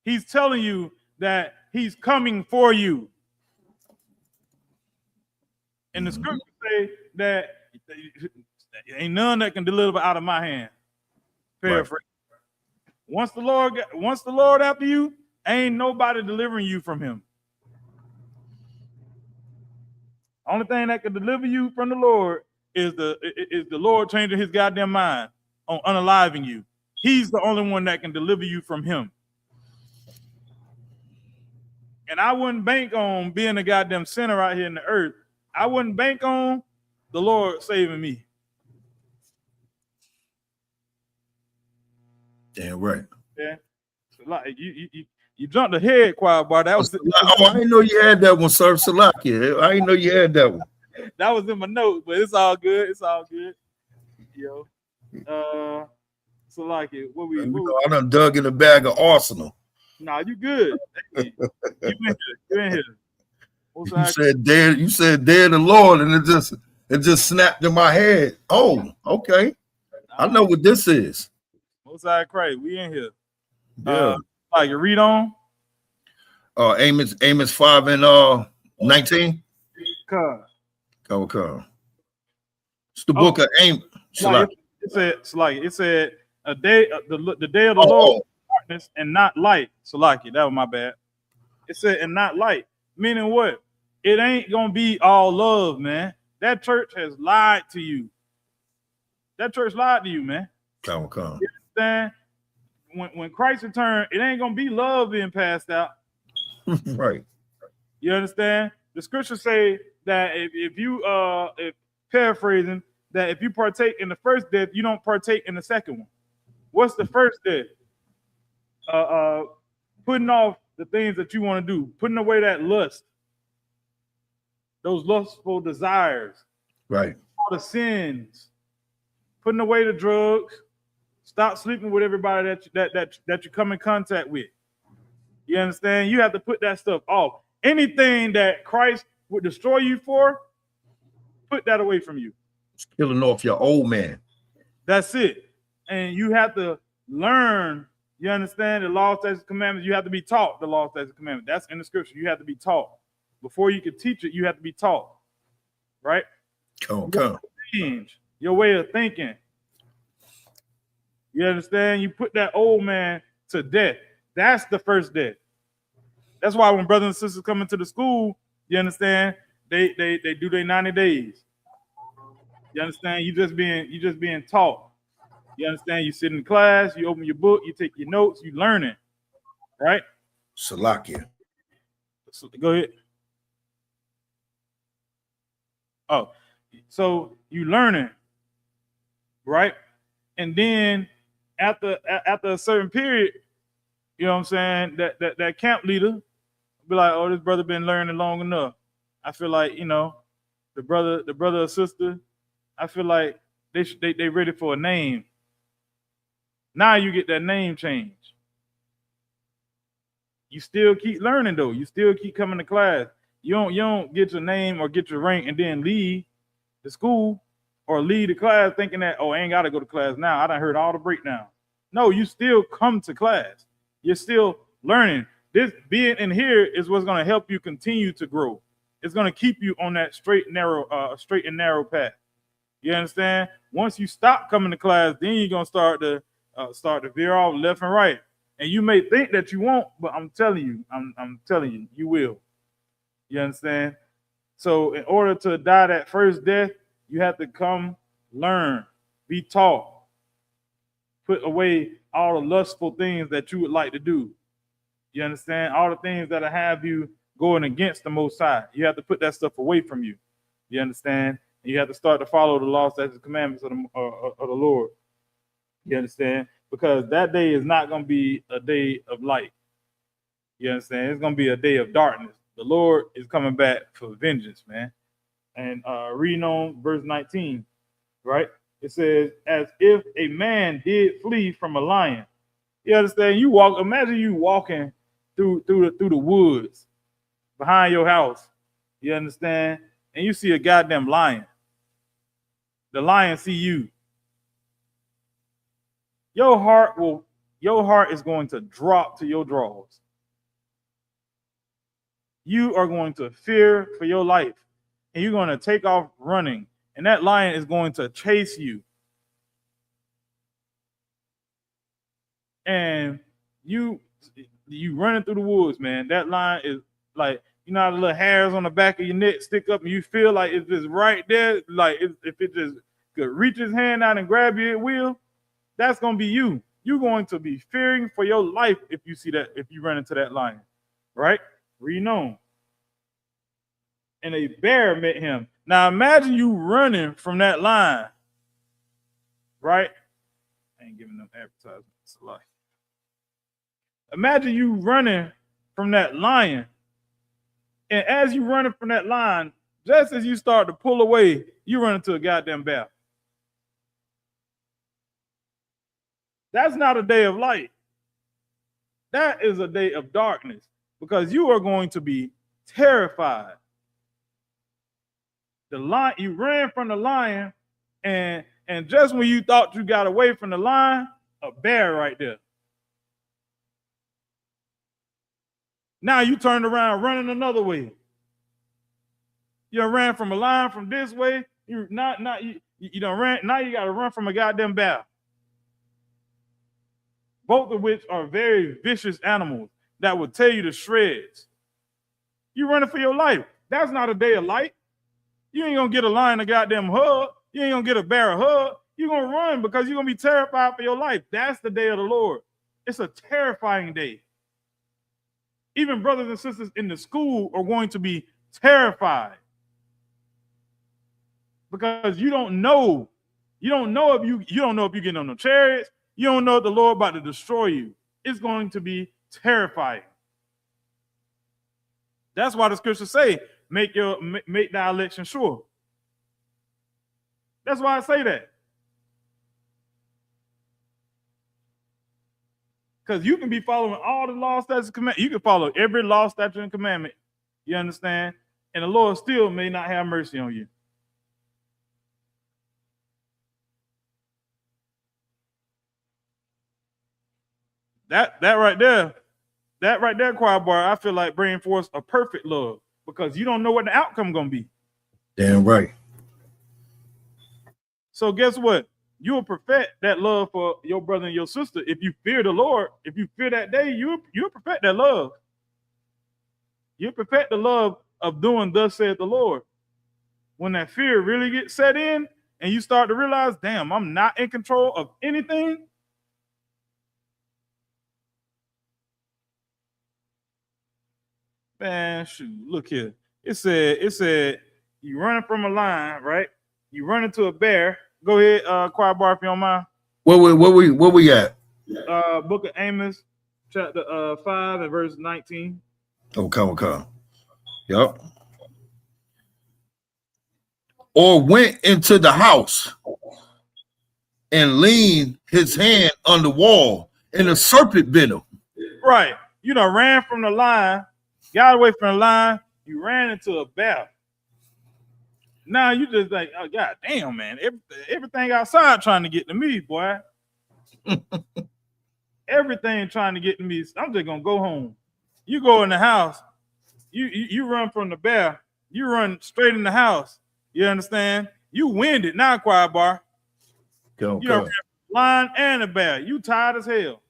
He's telling you that he's coming for you. And the scriptures say that ain't none that can deliver out of my hand. Paraphrase. Right. Once the Lord after you, ain't nobody delivering you from him. Only thing that can deliver you from the Lord is the Lord changing his goddamn mind on unaliving you. He's the only one that can deliver you from him. And I wouldn't bank on being a goddamn sinner out here in the earth. I wouldn't bank on the Lord saving me. Damn right. Yeah. So like you jumped ahead, choir boy. That was I didn't know you had that one, sir. Salaki. I didn't know you had that one. That was in my notes, but it's all good. It's all good. Yo. Salaki, I done dug in the bag of Arsenal. Nah, you good. Hey, you in here. You in here. You said dare the Lord, and it just snapped in my head. Oh, okay. I know what this is. Most High Christ, we in here. Yeah. Like you read on. Amos 5:19. Come. It's the book of Amos. It said a day, the day of the Lord is darkness and not light. Salaki, that was my bad. It said and not light, meaning what? It ain't gonna be all love, man. That church has lied to you. That church lied to you, man. Come. You understand? When Christ returns, it ain't gonna be love being passed out. Right. You understand? The scriptures say that if paraphrasing, that if you partake in the first death, you don't partake in the second one. What's the first death? Putting off the things that you want to do, putting away that lust, those lustful desires, right? All the sins, putting away the drugs, stop sleeping with everybody that you come in contact with. You understand? You have to put that stuff off. Anything that Christ would destroy you for, put that away from you. It's killing off your old man. That's it. And you have to learn, you understand, the law, statutes, commandments. You have to be taught the law, statutes, commandments. That's in the scripture. You have to be taught. Before you can teach it, you have to be taught. Right? Come. Change your way of thinking. You understand? You put that old man to death. That's the first death. That's why when brothers and sisters come into the school, you understand, they do their 90 days. You understand? You just being taught. You understand? You sit in class, you open your book, you take your notes, you learn it. Right? Salakia. So, go ahead. Oh, so you learn it, right? And then after a certain period, you know what I'm saying, that camp leader be like, oh, this brother been learning long enough. I feel like, you know, the brother or sister, I feel like they ready for a name. Now you get that name change. You still keep learning though. You still keep coming to class. You don't get your name or get your rank and then leave the school or leave the class thinking that, oh, I ain't got to go to class now. I done heard all the breakdown. No, you still come to class. You're still learning. This being in here is what's going to help you continue to grow. It's going to keep you on that straight and narrow path. You understand? Once you stop coming to class, then you're going to start to veer off left and right. And you may think that you won't, but I'm telling you, you will. You understand? So in order to die that first death, you have to come learn, be taught, put away all the lustful things that you would like to do. You understand? All the things that have you going against the Most High. You have to put that stuff away from you. You understand? And you have to start to follow the laws, statutes, and commandments of the Lord. You understand? Because that day is not going to be a day of light. You understand? It's going to be a day of darkness. The Lord is coming back for vengeance, man. And reading on verse 19, right? It says, as if a man did flee from a lion. You understand? Imagine you walking through the woods behind your house. You understand? And you see a goddamn lion. The lion see you. Your heart is going to drop to your drawers. You are going to fear for your life. And you're going to take off running. And that lion is going to chase you. And you running through the woods, man. That lion is like, you know how the little hairs on the back of your neck stick up and you feel like it's just right there. Like if it just could reach his hand out and grab you, it will. That's going to be you. You're going to be fearing for your life if you see that, if you run into that lion. Right? Read on. And a bear met him. Now imagine you running from that lion. Right? I ain't giving them advertisements. It's a lie. Imagine you running from that lion. And as you running from that lion, just as you start to pull away, you run into a goddamn bear. That's not a day of light. That is a day of darkness because you are going to be terrified. The lion, you ran from the lion, and just when you thought you got away from the lion, a bear right there. Now you turned around running another way. You ran from a lion from this way. You don't ran. Now you got to run from a goddamn bear. Both of which are very vicious animals that will tear you to shreds. You running for your life. That's not a day of light. You ain't gonna get a lion a goddamn hug. You ain't gonna get a bear a hug. You're gonna run because you're gonna be terrified for your life. That's the day of the Lord. It's a terrifying day. Even brothers and sisters in the school are going to be terrified because you don't know. You don't know if you don't know if you're getting on the chariots. You don't know if the Lord about to destroy you. It's going to be terrifying. That's why the scriptures say, make thy election sure. That's why I say that. Because you can be following all the law, statutes, and commandments. You can follow every law, statute, and commandment. You understand? And the Lord still may not have mercy on you. That right there, choir bar, I feel like bringing forth a perfect love because you don't know what the outcome gonna be. Damn right. So guess what? You will perfect that love for your brother and your sister. If you fear the Lord, if you fear that day, you'll perfect that love. You'll perfect the love of doing thus saith the Lord. When that fear really gets set in and you start to realize, damn, I'm not in control of anything. Man, shoot, look here. It said you running from a lion, right? You run into a bear. Go ahead, choir bar, if you don't mind. Where we at? Book of Amos, chapter 5 and verse 19. Okay. Yep. Or went into the house and leaned his hand on the wall, and a serpent bit him. Right. You done ran from the lion, got away from the lion, you ran into a bear. Now you just like, oh god damn, man, everything outside trying to get to me, boy. Everything trying to get to me. I'm just gonna go home. You go in the house, you run from the bear, you run straight in the house. You understand? You winded now, choir bar. You ran from the lion and the bear. You tired as hell.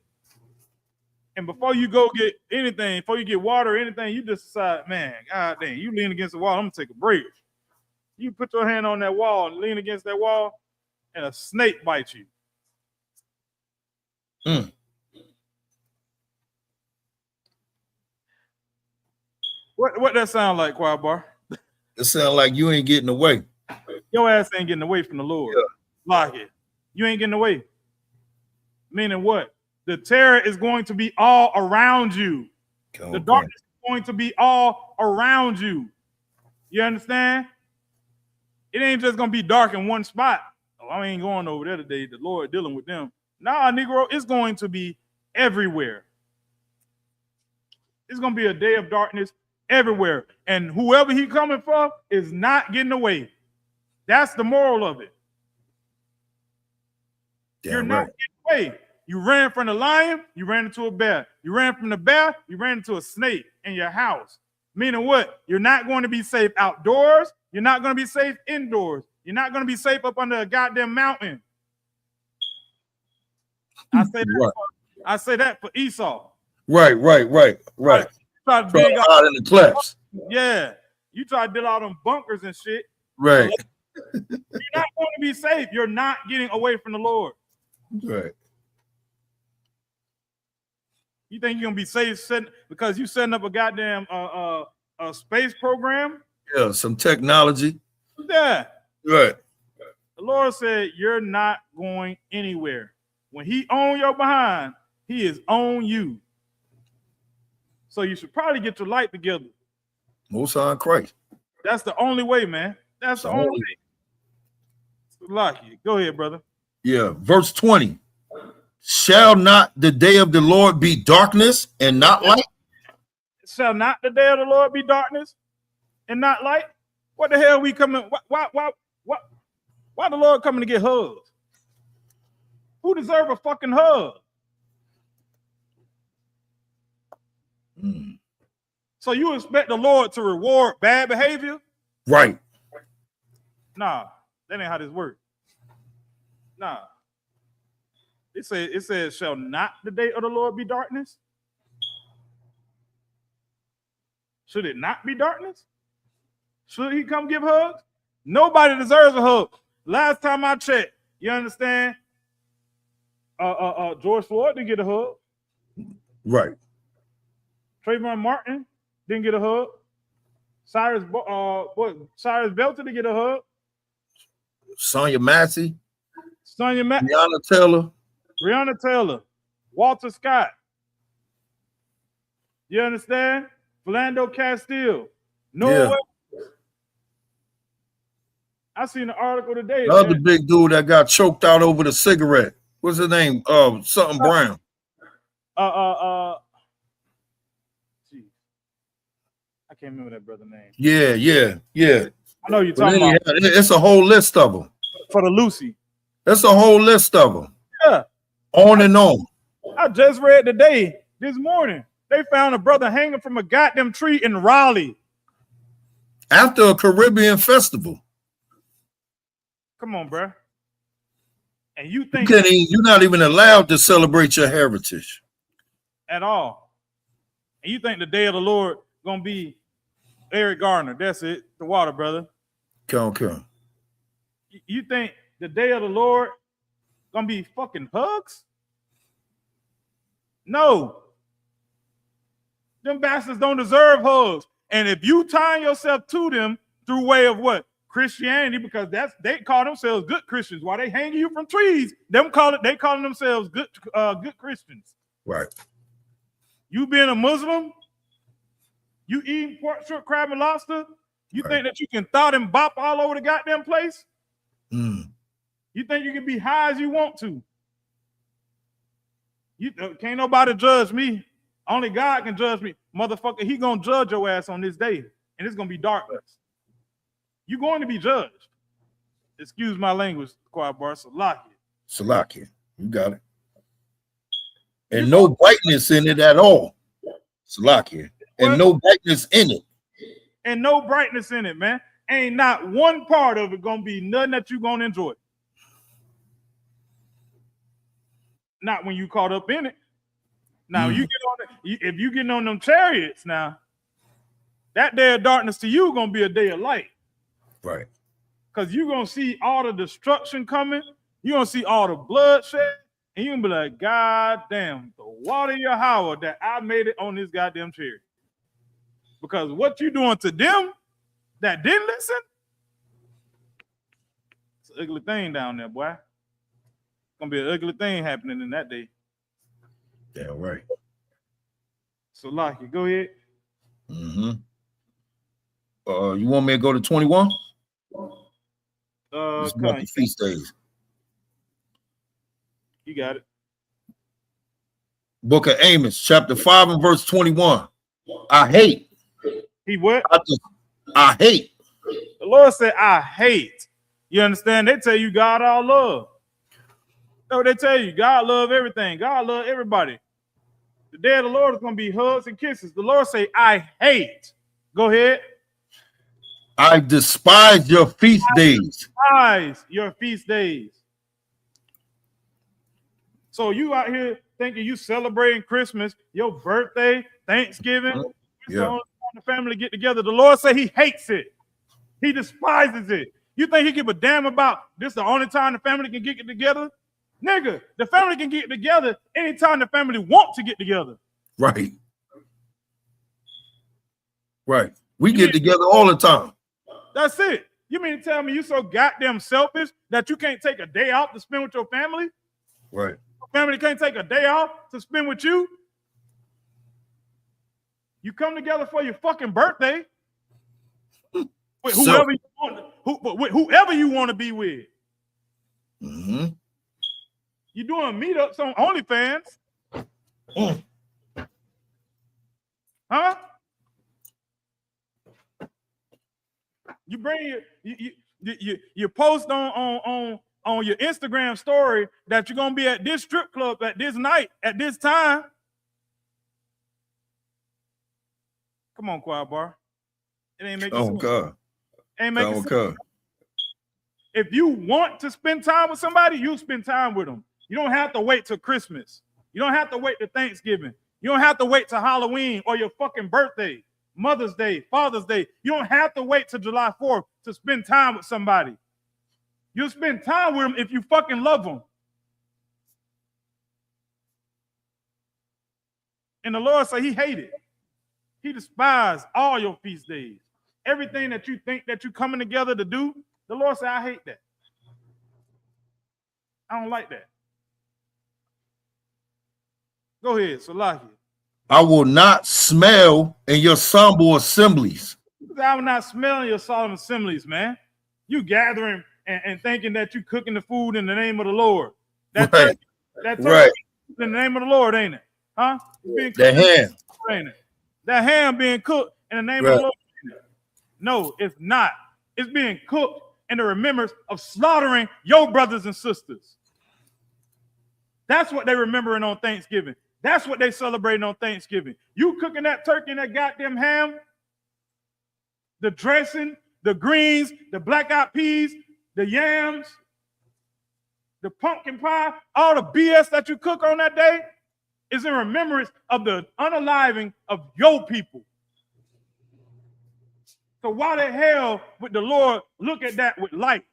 And before you go get anything, before you get water or anything, you just decide, man, god dang, you lean against the wall, I'm gonna take a break. You put your hand on that wall and lean against that wall, and a snake bites you. What that sound like, choir bar? It sound like you ain't getting away. Your ass ain't getting away from the Lord. Yeah. Like it. You ain't getting away. Meaning what? The terror is going to be all around you. Okay. The darkness is going to be all around you. You understand? It ain't just gonna be dark in one spot. Oh, I ain't going over there today. The Lord dealing with them. Nah, Negro, it's going to be everywhere. It's gonna be a day of darkness everywhere. And whoever he coming for is not getting away. That's the moral of it. Damn. You're not getting away. You ran from the lion, you ran into a bear. You ran from the bear, you ran into a snake in your house. Meaning what? You're not going to be safe outdoors. You're not going to be safe indoors. You're not going to be safe up under a goddamn mountain. I say that for Esau. Right. Try to dig out in the cliffs. Yeah. You try to dig out them bunkers and shit. Right. You're not going to be safe. You're not getting away from the Lord. Right. You think you're gonna be safe because you setting up a goddamn a space program? Yeah, some technology. Yeah. Right. The Lord said you're not going anywhere. When he on your behind, he is on you. So you should probably get your life together. Most High Christ. That's the only way, man. That's the only way. Lucky. Go ahead, brother. Yeah, verse 20. Shall not the day of the Lord be darkness and not light? Shall not the day of the Lord be darkness and not light? What the hell we coming? Why the Lord coming to get hugged? Who deserve a fucking hug? So you expect the Lord to reward bad behavior? Right. Nah, that ain't how this works. Nah. It says, shall not the day of the Lord be darkness? Should it not be darkness? Should he come give hugs? Nobody deserves a hug. Last time I checked, you understand? George Floyd didn't get a hug. Right. Trayvon Martin didn't get a hug. Cyrus Belton didn't get a hug. Sonya Massey. Breonna Taylor. Walter Scott. You understand? Philando Castile. No way. I seen an article today. The other big dude that got choked out over the cigarette. What's his name? Something Brown. Geez. I can't remember that brother's name. Yeah. I know you're talking about. It's a whole list of them. For the Lucy. It's a whole list of them. Yeah. On and on. I just read today, this morning, they found a brother hanging from a goddamn tree in Raleigh. After a Caribbean festival. Come on, bro. And you think you're not even allowed to celebrate your heritage at all. And you think the day of the Lord gonna be Eric Garner? That's it. The water, brother. Come. You think the day of the Lord gonna be fucking hugs? No. Them bastards don't deserve hugs. And if you tie yourself to them through way of what? Christianity, because they call themselves good Christians. While they hanging you from trees, they calling themselves good Christians. Right. You being a Muslim, you eating pork, shrimp, crab, and lobster, you think that you can thought and bop all over the goddamn place? You think you can be high as you want to? You can't nobody judge me. Only God can judge me. Motherfucker, he gonna judge your ass on this day, and it's gonna be darkness. You're going to be judged. Excuse my language, Choir Bar. Salakia. You got it. And no brightness in it at all. Salakia. And no brightness in it. And no brightness in it, man. Ain't not one part of it gonna be nothing that you're gonna enjoy. Not when you caught up in it. Now you get on if you getting on them chariots now, that day of darkness to you gonna be a day of light. Right. Because you're going to see all the destruction coming. You're going to see all the bloodshed. And you're going to be like, God damn, the water YAHANNA that I made it on this goddamn chariot. Because what you doing to them that didn't listen, it's an ugly thing down there, boy. It's going to be an ugly thing happening in that day. Damn right. So, Lucky, go ahead. You want me to go to 21? It's about the feast days. You got it. Book of Amos, chapter 5 and verse 21. I hate. He what? I hate. The Lord said, I hate. You understand? They tell you God all love. No, they tell you God love everything. God love everybody. The day of the Lord is going to be hugs and kisses. The Lord say, I hate. Go ahead. I despise your feast days. Despise your feast days. So you out here thinking you celebrating Christmas, your birthday, Thanksgiving, the family get together. The Lord say he hates it. He despises it. You think he give a damn about this the only time the family can get together? Nigga, the family can get together anytime the family want to get together. Right. Right. We get together all the time. That's it. You mean to tell me you so goddamn selfish that you can't take a day off to spend with your family? Right. Your family can't take a day off to spend with you? You come together for your fucking birthday with whoever you want to be with. You doing meetups on OnlyFans? Huh? You bring you post on your Instagram story that you're gonna be at this strip club at this night at this time. Come on, Choir Bar. It ain't making sense. God. Ain't making sense. If you want to spend time with somebody, you spend time with them. You don't have to wait till Christmas. You don't have to wait till Thanksgiving. You don't have to wait till Halloween or your fucking birthday, Mother's Day, Father's Day. You don't have to wait till July 4th to spend time with somebody. You'll spend time with them if you fucking love them. And the Lord said he hated. He despised all your feast days. Everything that you think that you coming together to do, the Lord said, I hate that. I don't like that. Go ahead, Salakia. I will not smell in your somber assemblies. I will not smell in your solemn assemblies, man. You gathering and thinking that you cooking the food in the name of the Lord. That right. Turkey in the name of the Lord, ain't it? Huh? That ham. Ain't it? That ham being cooked in the name of the Lord. No, it's not. It's being cooked in the remembrance of slaughtering your brothers and sisters. That's what they're remembering on Thanksgiving. That's what they celebrating on Thanksgiving. You cooking that turkey and that goddamn ham, the dressing, the greens, the black-eyed peas, the yams, the pumpkin pie, all the BS that you cook on that day is in remembrance of the unaliving of your people. So why the hell would the Lord look at that with light?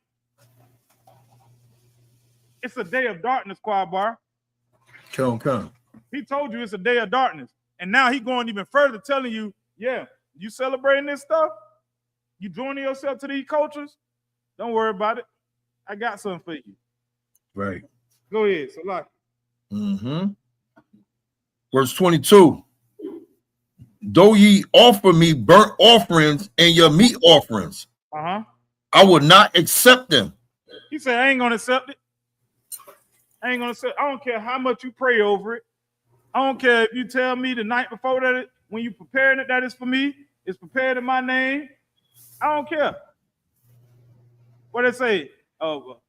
It's a day of darkness, Choir Bar. Come. He told you it's a day of darkness. And now he's going even further telling you, yeah, you celebrating this stuff? You joining yourself to these cultures? Don't worry about it. I got something for you. Right. Go ahead, Salaki. Verse 22. Though ye offer me burnt offerings and your meat offerings, I will not accept them. He said, I ain't going to accept it. I ain't going to accept it. I don't care how much you pray over it. I don't care if you tell me the night before that when you preparing it, that is for me. It's prepared in my name. I don't care. What they say? Oh,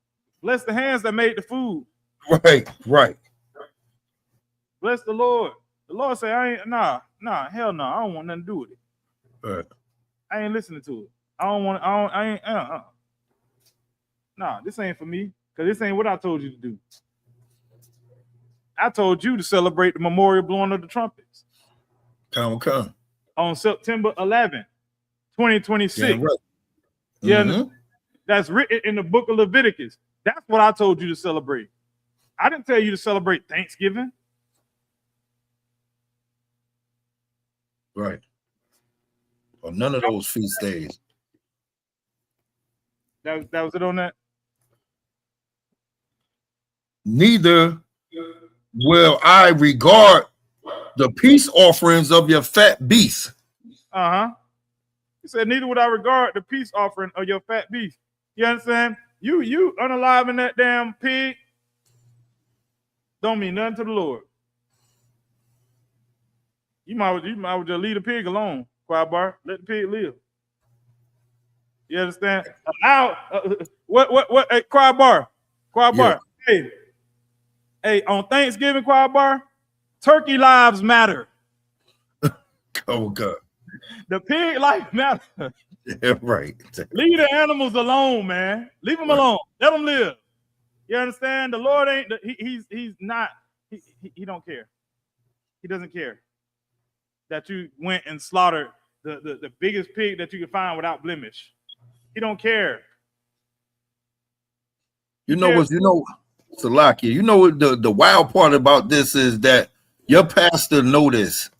bless the hands that made the food. Right. Bless the Lord. The Lord say, I ain't, hell no. I don't want nothing to do with it. Right. I ain't listening to it. This ain't for me. Because this ain't what I told you to do. I told you to celebrate the memorial blowing of the trumpets. Come. On September 11, 2026. Yeah, right. Yeah, that's written in the book of Leviticus. That's what I told you to celebrate. I didn't tell you to celebrate Thanksgiving. Right. Or none of those feast days. That was it on that? Neither will I regard the peace offerings of your fat beasts. He said, neither would I regard the peace offering of your fat beast. You understand? You unaliving that damn pig don't mean nothing to the Lord. You might just leave the pig alone, Choir Bar. Let the pig live. You understand? Hey, Choir Bar. Hey, on Thanksgiving, Choir Bar, turkey lives matter. Oh God. The pig life matter. Yeah, right. Leave the animals alone, man. Leave them alone. Let them live. You understand? The Lord ain't. He's not. He don't care. He doesn't care that you went and slaughtered the biggest pig that you could find without blemish. He don't care. Salaki, you know what the wild part about this is that your pastor know this,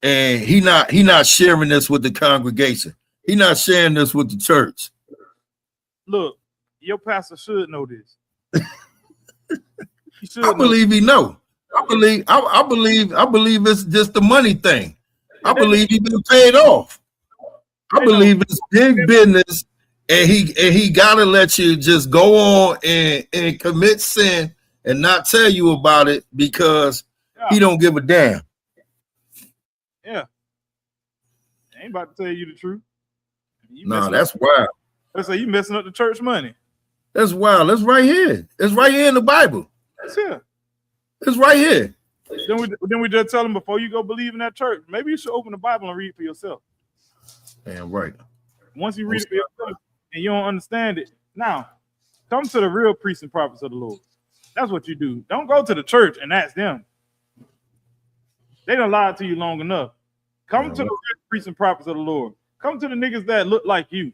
and he not sharing this with the congregation. He not sharing this with the church. Look, your pastor should know this. I believe he know. I believe it's just the money thing. I believe he been paid off. I believe it's big business, and he gotta let you just go on and commit sin and not tell you about it because he don't give a damn. Yeah. I ain't about to tell you the truth. Nah, that's wild. Let's say you messing up the church money. That's wild. That's right here. It's right here in the Bible. That's here. It's right here. Then we just tell them before you go believe in that church, maybe you should open the Bible and read for yourself. Damn right. Once you read it for yourself and you don't understand it, now come to the real priests and prophets of the Lord. That's what you do. Don't go to the church and ask them. They done lied to you long enough. Come to the real priests and prophets of the Lord. Come to the niggas that look like you.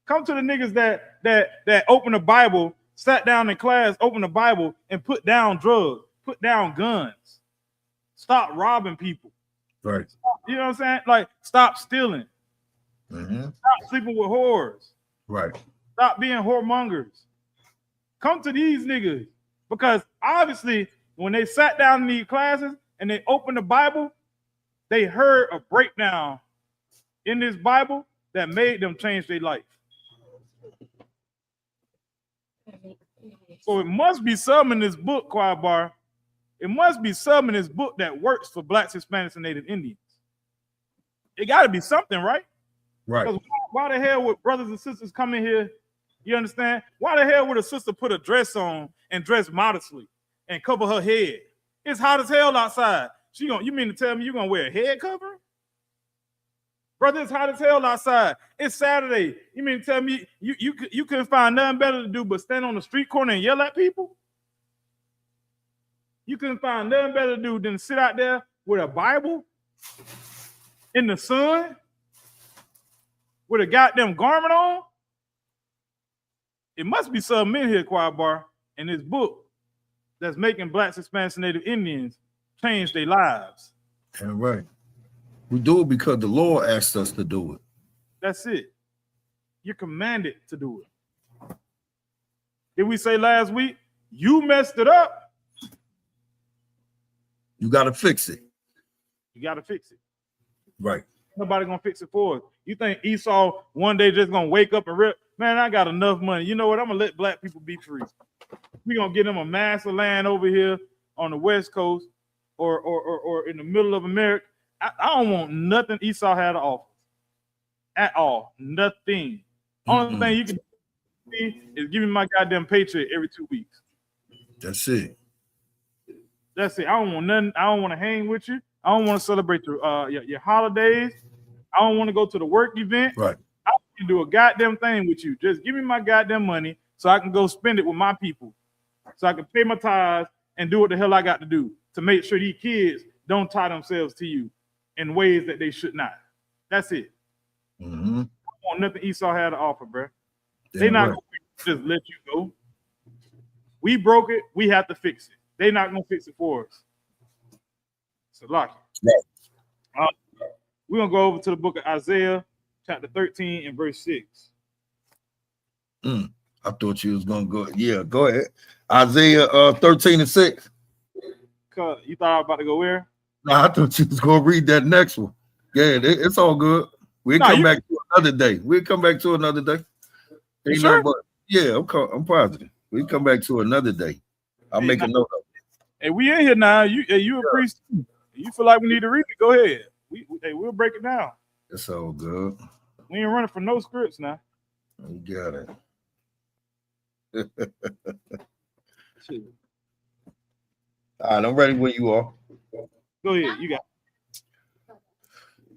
Come to the niggas that open the Bible, sat down in class, open the Bible, and put down drugs, put down guns. Stop robbing people. Right. You know what I'm saying? Like, stop stealing. Stop sleeping with whores. Right. Stop being whoremongers. Come to these niggas. Because obviously, when they sat down in these classes and they opened the Bible, they heard a breakdown in this Bible that made them change their life. So it must be some in this book, Choir Bar. It must be some in this book that works for Blacks, Hispanics, and Native Indians. It got to be something, right? Right. Because why the hell would brothers and sisters come in here? You understand? Why the hell would a sister put a dress on and dress modestly and cover her head? It's hot as hell outside. You mean to tell me you're gonna wear a head covering? Brother, it's hot as hell outside. It's Saturday. You mean to tell me you couldn't find nothing better to do but stand on the street corner and yell at people? You couldn't find nothing better to do than sit out there with a Bible in the sun with a goddamn garment on? It must be something in here, Choir Bar, in this book that's making Blacks, Hispanics, and Native Indians change their lives. Damn right. We do it because the Lord asked us to do it. That's it. You're commanded to do it. Did we say last week, you messed it up? You got to fix it. You got to fix it. Right. Nobody going to fix it for us. You think Esau one day just going to wake up and rip? Man, I got enough money. You know what? I'm going to let black people be free. We're going to get them a mass of land over here on the West Coast or in the middle of America. I don't want nothing Esau had to offer at all. Nothing. Only thing you can do is give me my goddamn paycheck every 2 weeks. That's it. That's it. I don't want nothing. I don't want to hang with you. I don't want to celebrate your holidays. I don't want to go to the work event. Right. I can do a goddamn thing with you. Just give me my goddamn money so I can go spend it with my people. So I can pay my tithes and do what the hell I got to do to make sure these kids don't tie themselves to you in ways that they should not. That's it. I don't want nothing Esau had to offer, bro. They're not going to just let you go. We broke it. We have to fix it. They're not going to fix it for us. So, lock it. We're going to go over to the book of Isaiah, chapter 13 and verse 6. I thought you was going to go. Yeah, go ahead. Isaiah 13 and 6. You thought I was about to go where? No, I thought you was going to read that next one. Yeah, it's all good. We'll come back to another day. We'll come back to another day. You sure? Yeah, I'm positive. We'll come back to another day. I'll make a note of it. Hey, we in here now. You a priest. You feel like we need to read it? Go ahead. We'll break it down. It's all good. We ain't running for no scripts now. We got it. All right, I'm ready when you are. Go ahead. You got it.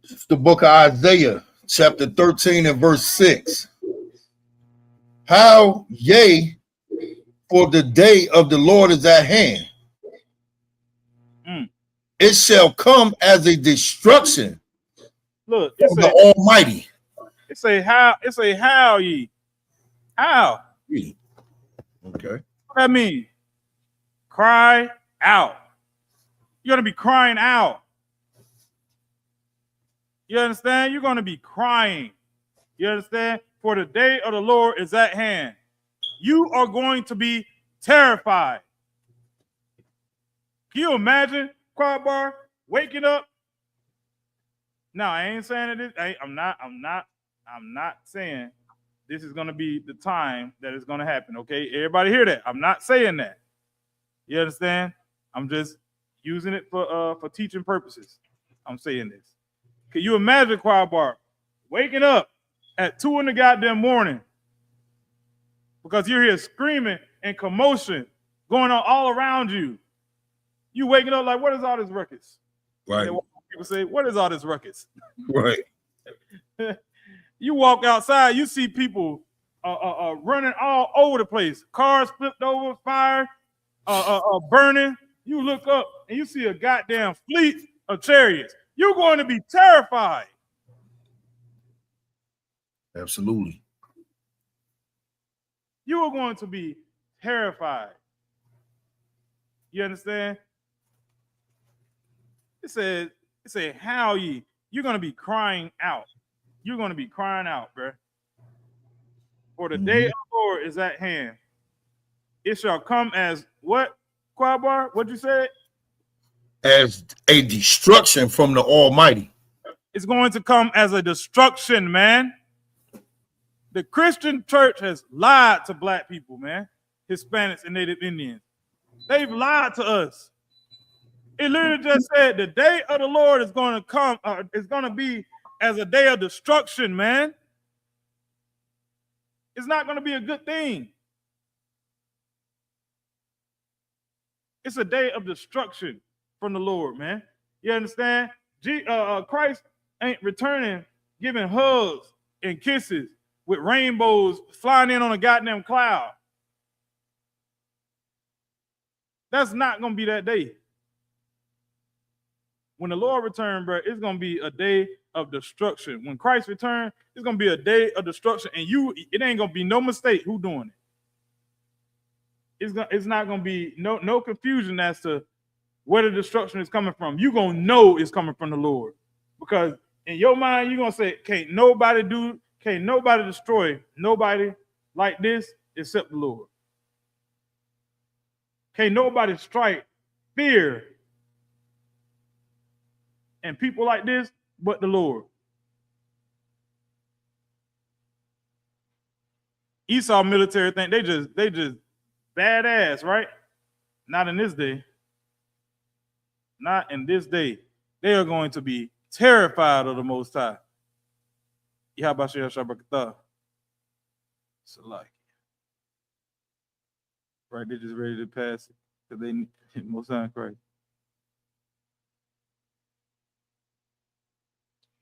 It's the book of Isaiah, chapter 13 and verse 6. How, yea, for the day of the Lord is at hand. It shall come as a destruction. Look, of the Almighty. It say how ye. How? Okay. What that mean? Cry out. You're gonna be crying out. You understand? You're gonna be crying. You understand? For the day of the Lord is at hand. You are going to be terrified. Can you imagine, Choir Bar, waking up? No, I ain't saying it. I'm not saying this is gonna be the time that it's gonna happen. Okay, everybody hear that? I'm not saying that. You understand? I'm just using it for teaching purposes. I'm saying this. Can you imagine, choir bar, waking up at 2 in the goddamn morning because you're here screaming and commotion going on all around you? You waking up like, what is all this ruckus? Right. People say, what is all this ruckus? Right. You walk outside, you see people running all over the place. Cars flipped over, fire, burning. You look up and you see a goddamn fleet of chariots. You're going to be terrified. Absolutely. You are going to be terrified. You understand? It said, how you're going to be crying out. You're going to be crying out, bro. For the day of the Lord is at hand. It shall come as what, choir bar? What'd you say? As a destruction from the Almighty. It's going to come as a destruction, man. The Christian church has lied to black people, man. Hispanics and Native Indians. They've lied to us. It literally just said the day of the Lord is going to come, it's going to be as a day of destruction, man. It's not going to be a good thing. It's a day of destruction from the Lord, man. You understand? Christ ain't returning, giving hugs and kisses with rainbows flying in on a goddamn cloud. That's not going to be that day. When the Lord returns, bro, it's going to be a day of destruction. When Christ returns, it's going to be a day of destruction. And it ain't going to be no mistake who doing it. It's not going to be no confusion as to where the destruction is coming from. You're going to know it's coming from the Lord. Because in your mind, you're going to say, can't nobody destroy nobody like this except the Lord. Can't nobody strike fear and people like this but the Lord. Esau military think they just badass, right? Not in this day. Not in this day. They are going to be terrified of the Most High. YAHANNA. Right, they're just ready to pass it because they need Most High Christ.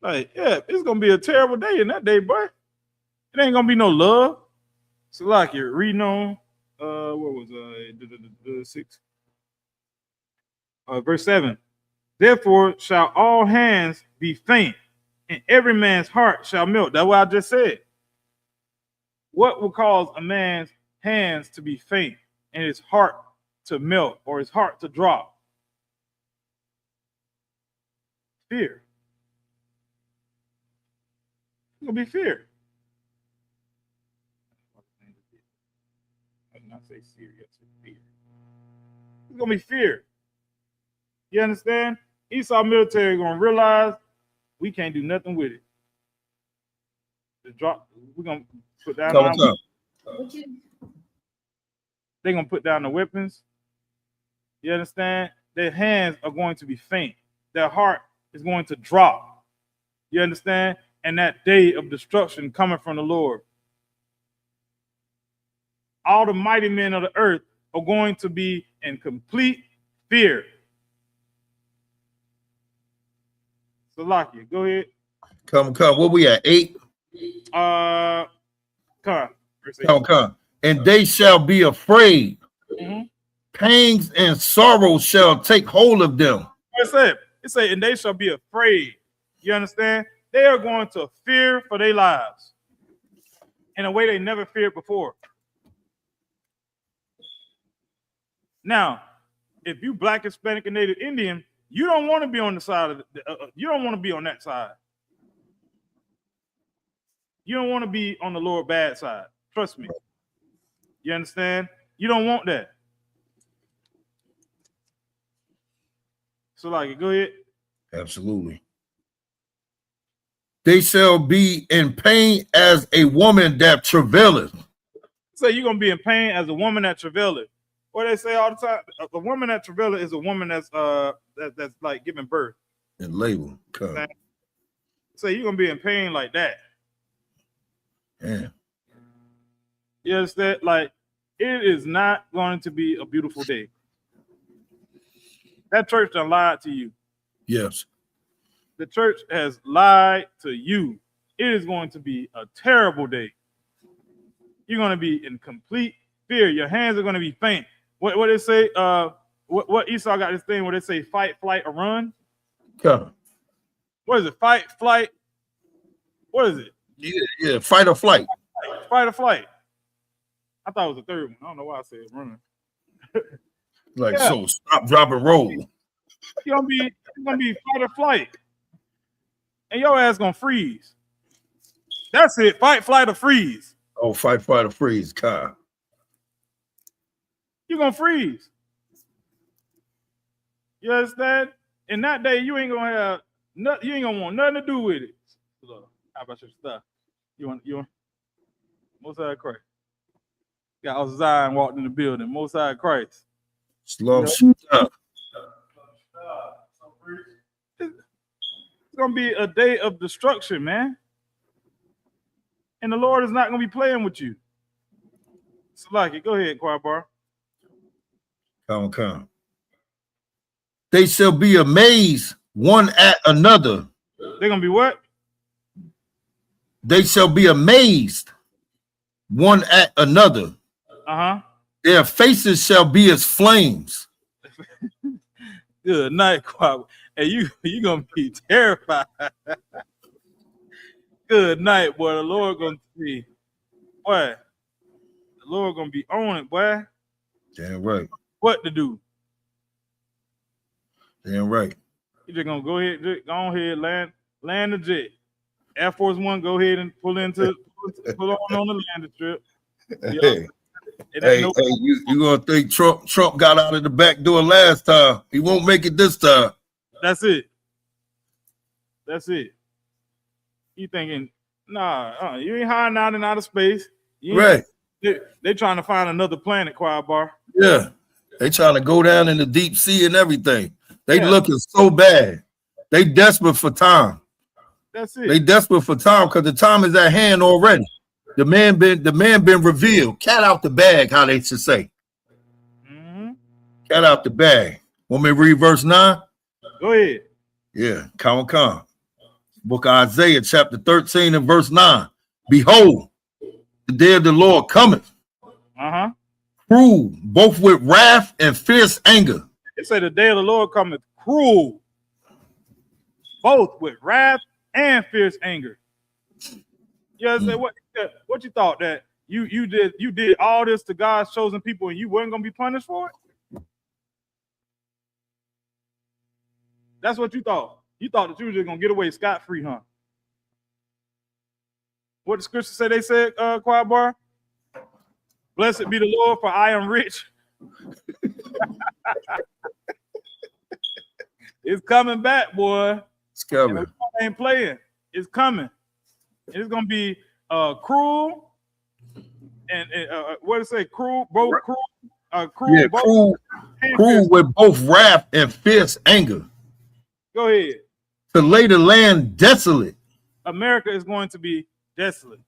Like, yeah, it's gonna be a terrible day in that day, boy. It ain't gonna be no love. So like you're reading on what was 6? Verse 7. Therefore shall all hands be faint, and every man's heart shall melt. That's what I just said. What will cause a man's hands to be faint and his heart to melt or his heart to drop? Fear. It's gonna be fear. I did not say serious, fear. It's gonna be fear. You understand? Esau military gonna realize we can't do nothing with it. Just drop. We're gonna put down. They're gonna put down the weapons. You understand? Their hands are going to be faint. Their heart is going to drop. You understand? And that day of destruction coming from the Lord. All the mighty men of the earth are going to be in complete fear. Salakia, go ahead. Come. What we at? 8? Come. And they shall be afraid. Pains and sorrow shall take hold of them. It said, and they shall be afraid. You understand? They are going to fear for their lives in a way they never feared before. Now, if you Black, Hispanic, and Native Indian, you don't want to be on the side of you don't want to be on that side. You don't want to be on the lower bad side. Trust me. You understand? You don't want that. So, like, go ahead. Absolutely. They shall be in pain as a woman that travaileth. So you're gonna be in pain as a woman that travaileth. what they say all the time, a woman that travail is a woman that's that's like giving birth. And label. Come. So you're gonna be in pain like that. Yeah. You understand? Like, it is not going to be a beautiful day. That church done lied to you. Yes. The church has lied to you. It is going to be a terrible day. You're going to be in complete fear. Your hands are going to be faint. What they say? What Esau got this thing where they say fight, flight, or run? Come. What is it? Fight, flight. What is it? Yeah. Fight or flight. Fight or flight. I thought it was the third one. I don't know why I said running. Like, so stop, drop, and roll. You're gonna be fight or flight. And your ass gonna freeze. That's it. Fight, flight, or freeze. Oh, fight, fight, or freeze, Kyle. You're gonna freeze. You understand? In that day, you ain't gonna have nothing, you ain't gonna want nothing to do with it. Look, how about your stuff? You want Most High Christ. Got Zion walked in the building. Most High Christ. Slow It's gonna be a day of destruction, man. And the Lord is not gonna be playing with you. Salaki, go ahead, choir bar. Come. They shall be amazed one at another. They're gonna be what? They shall be amazed one at another. Uh-huh. Their faces shall be as flames. Good night, choir. And you gonna be terrified. Good night, boy. The Lord gonna see. Boy, the Lord gonna be on it, boy. Damn right. What to do? Damn right. You just gonna go ahead, land the jet. Air Force One, go ahead and pull on the landing strip. Hey, you gonna think Trump got out of the back door last time? He won't make it this time. That's it. You thinking, nah, you ain't hiding out in outer space. Right. They trying to find another planet, choir bar. Yeah. They trying to go down in the deep sea and everything. They looking so bad. They desperate for time. That's it. They desperate for time because the time is at hand already. The man been revealed. Cat out the bag, how they should say. Mm-hmm. Cat out the bag. Want me to read verse 9? Go ahead. Yeah, come. Book of Isaiah, chapter 13 and verse 9. Behold, the day of the Lord cometh. Uh-huh. Cruel, both with wrath and fierce anger. It say the day of the Lord cometh cruel, both with wrath and fierce anger. You understand what you thought that you did all this to God's chosen people and you weren't gonna be punished for it? That's what you thought. You thought that you were just gonna get away scot-free, huh? What the scripture say they said, choir bar? Blessed be the Lord, for I am rich. It's coming back, boy. It's coming. Ain't playing. It's coming. It's gonna be cruel and what did it say? Cruel, both cruel, cruel with both wrath and fierce anger. Go ahead. To lay the land desolate. America is going to be desolate.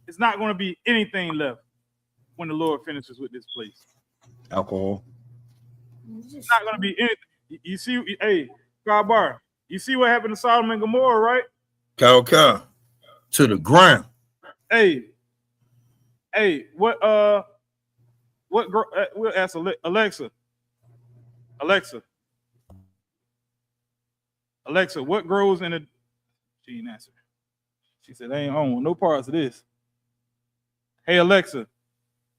It's not going to be anything left when the Lord finishes with this place. Alcohol. It's not going to be anything. You see, hey, Bar, you see what happened to Sodom and Gomorrah, right? Cow. To the ground. Hey, we'll ask Alexa, what grows in a... She didn't answer. She said, I ain't on no parts of this. Hey, Alexa,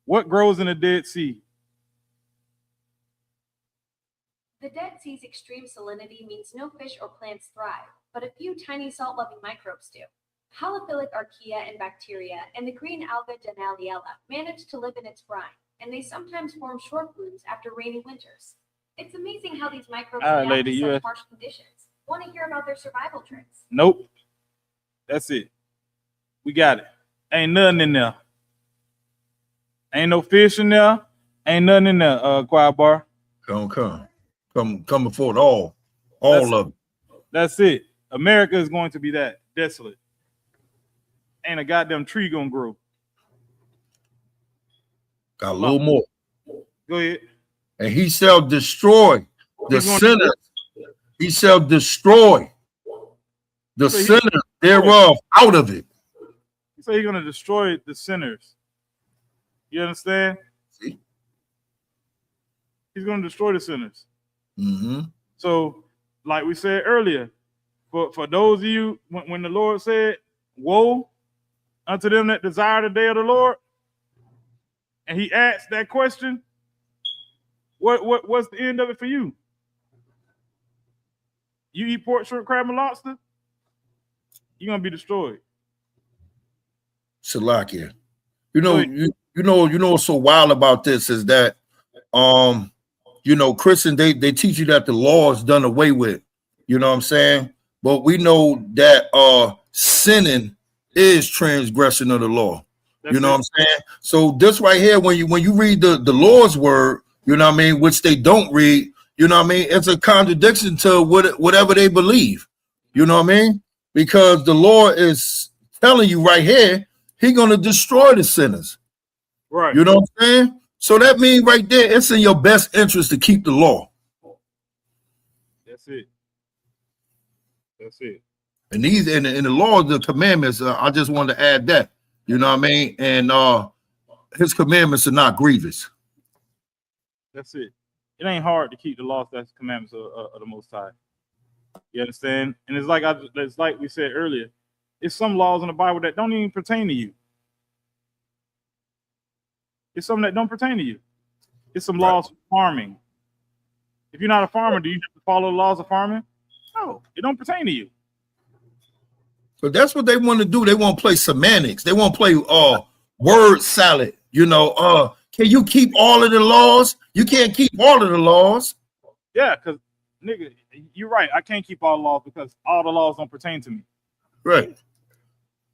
what grows in the Dead Sea? The Dead Sea's extreme salinity means no fish or plants thrive, but a few tiny salt-loving microbes do. Halophilic archaea and bacteria and the green alga Denaliella manage to live in its brine, and they sometimes form short blooms after rainy winters. It's amazing how these microbes adapt to such harsh conditions. Want to hear about their survival tricks? Nope. That's it. We got it. Ain't nothing in there. Ain't no fish in there. Ain't nothing in there, Choir Bar. Come before it all of it. That's it. America is going to be that desolate. Ain't a goddamn tree gonna grow. Got a little more. Go ahead. And he shall destroy the sinners. He shall destroy the sinners thereof out of it. So he's gonna destroy the sinners. You understand? See? He's gonna destroy the sinners. Mm-hmm. So, like we said earlier, for those of you, when the Lord said, "Woe unto them that desire the day of the Lord," and he asked that question, what's the end of it for you? You eat pork, shrimp, crab, and lobster, you're gonna be destroyed. Salakia. You know what's so wild about this is that Christians, they teach you that the law is done away with. You know what I'm saying? But we know that sinning is transgression of the law. What I'm saying? So this right here, when you read the Lord's word, you know what I mean, which they don't read, you know what I mean, it's a contradiction to whatever they believe. You know what I mean? Because the Lord is telling you right here, He's gonna destroy the sinners. Right. You know what I'm saying? So that means right there, it's in your best interest to keep the law. That's it. That's it. And these in the law, the commandments, I just wanted to add that. You know what I mean? And His commandments are not grievous. That's it. It ain't hard to keep the laws, that's commandments of the Most High. You understand? And it's like we said earlier, it's some laws in the Bible that don't even pertain to you. It's something that don't pertain to you. It's some laws for farming. If you're not a farmer, do you have to follow the laws of farming? No, it don't pertain to you. But that's what they want to do. They want to play semantics. They want to play word salad. Can you keep all of the laws? You can't keep all of the laws. Yeah, because nigga, you're right. I can't keep all the laws because all the laws don't pertain to me. Right.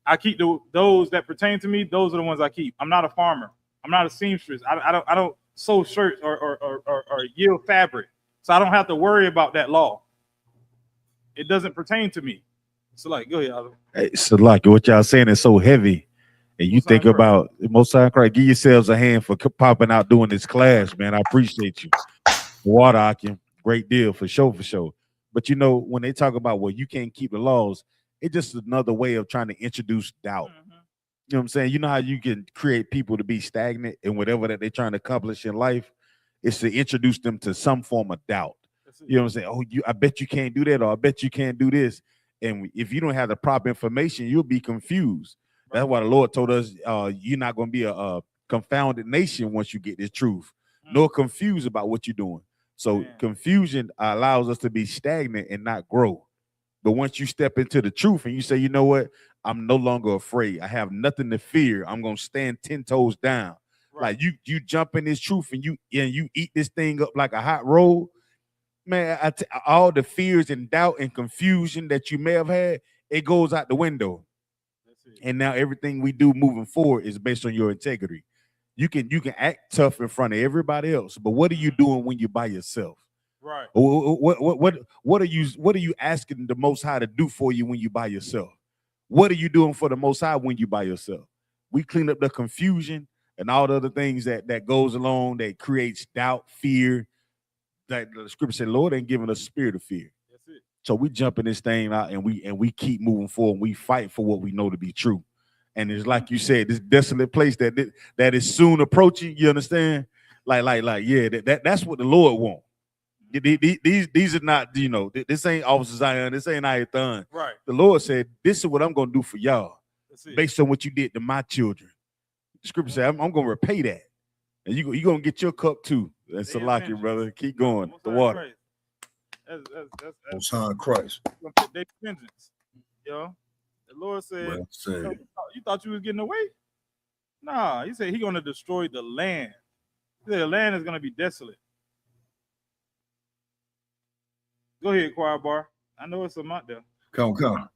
I keep those that pertain to me. Those are the ones I keep. I'm not a farmer. I'm not a seamstress. I don't sew shirts or yield fabric, so I don't have to worry about that law. It doesn't pertain to me. So like, go ahead, Adam. Hey, so like what y'all saying is so heavy, and you think about Most High Christ. Give yourselves a hand for popping out doing this class, man. I appreciate you. Water, I can great deal for sure. But when they talk about you can't keep the laws, it's just another way of trying to introduce doubt. Mm-hmm. You know what I'm saying? You know how you can create people to be stagnant in whatever that they're trying to accomplish in life? It's to introduce them to some form of doubt. You know what I'm saying? Oh, I bet you can't do that, or I bet you can't do this. And if you don't have the proper information, you'll be confused. Right. That's why the Lord told us you're not going to be a confounded nation once you get this truth, nor confused about what you're doing. So confusion allows us to be stagnant and not grow. But once you step into the truth and you say, you know what, I'm no longer afraid. I have nothing to fear. I'm going to stand 10 toes down. Right. Like you jump in this truth and you eat this thing up like a hot roll. Man, all the fears and doubt and confusion that you may have had, it goes out the window. And now everything we do moving forward is based on your integrity. You can act tough in front of everybody else, but what are you doing when you're by yourself? Right. What are you asking the Most High to do for you when you're by yourself? What are you doing for the Most High when you're by yourself? We clean up the confusion and all the other things that goes along that creates doubt, fear. That the scripture said, Lord ain't giving us a spirit of fear. That's it. So we jump in this thing out and we keep moving forward. And we fight for what we know to be true. And it's like you said, this desolate place that is soon approaching. You understand? That's what the Lord wants. These are not, this ain't Officer Zion. This ain't I.S.U.P.K. Right. The Lord said, this is what I'm going to do for y'all based on what you did to my children. The scripture said, I'm going to repay that. And you're going to get your cup too. That's Salaki, brother. Keep going. The water. That's Most High Christ. Their vengeance. The Lord said, you thought you was getting away? Nah, he said he's going to destroy the land. He said the land is going to be desolate. Go ahead, Choir Bar. I know it's some out there. Come.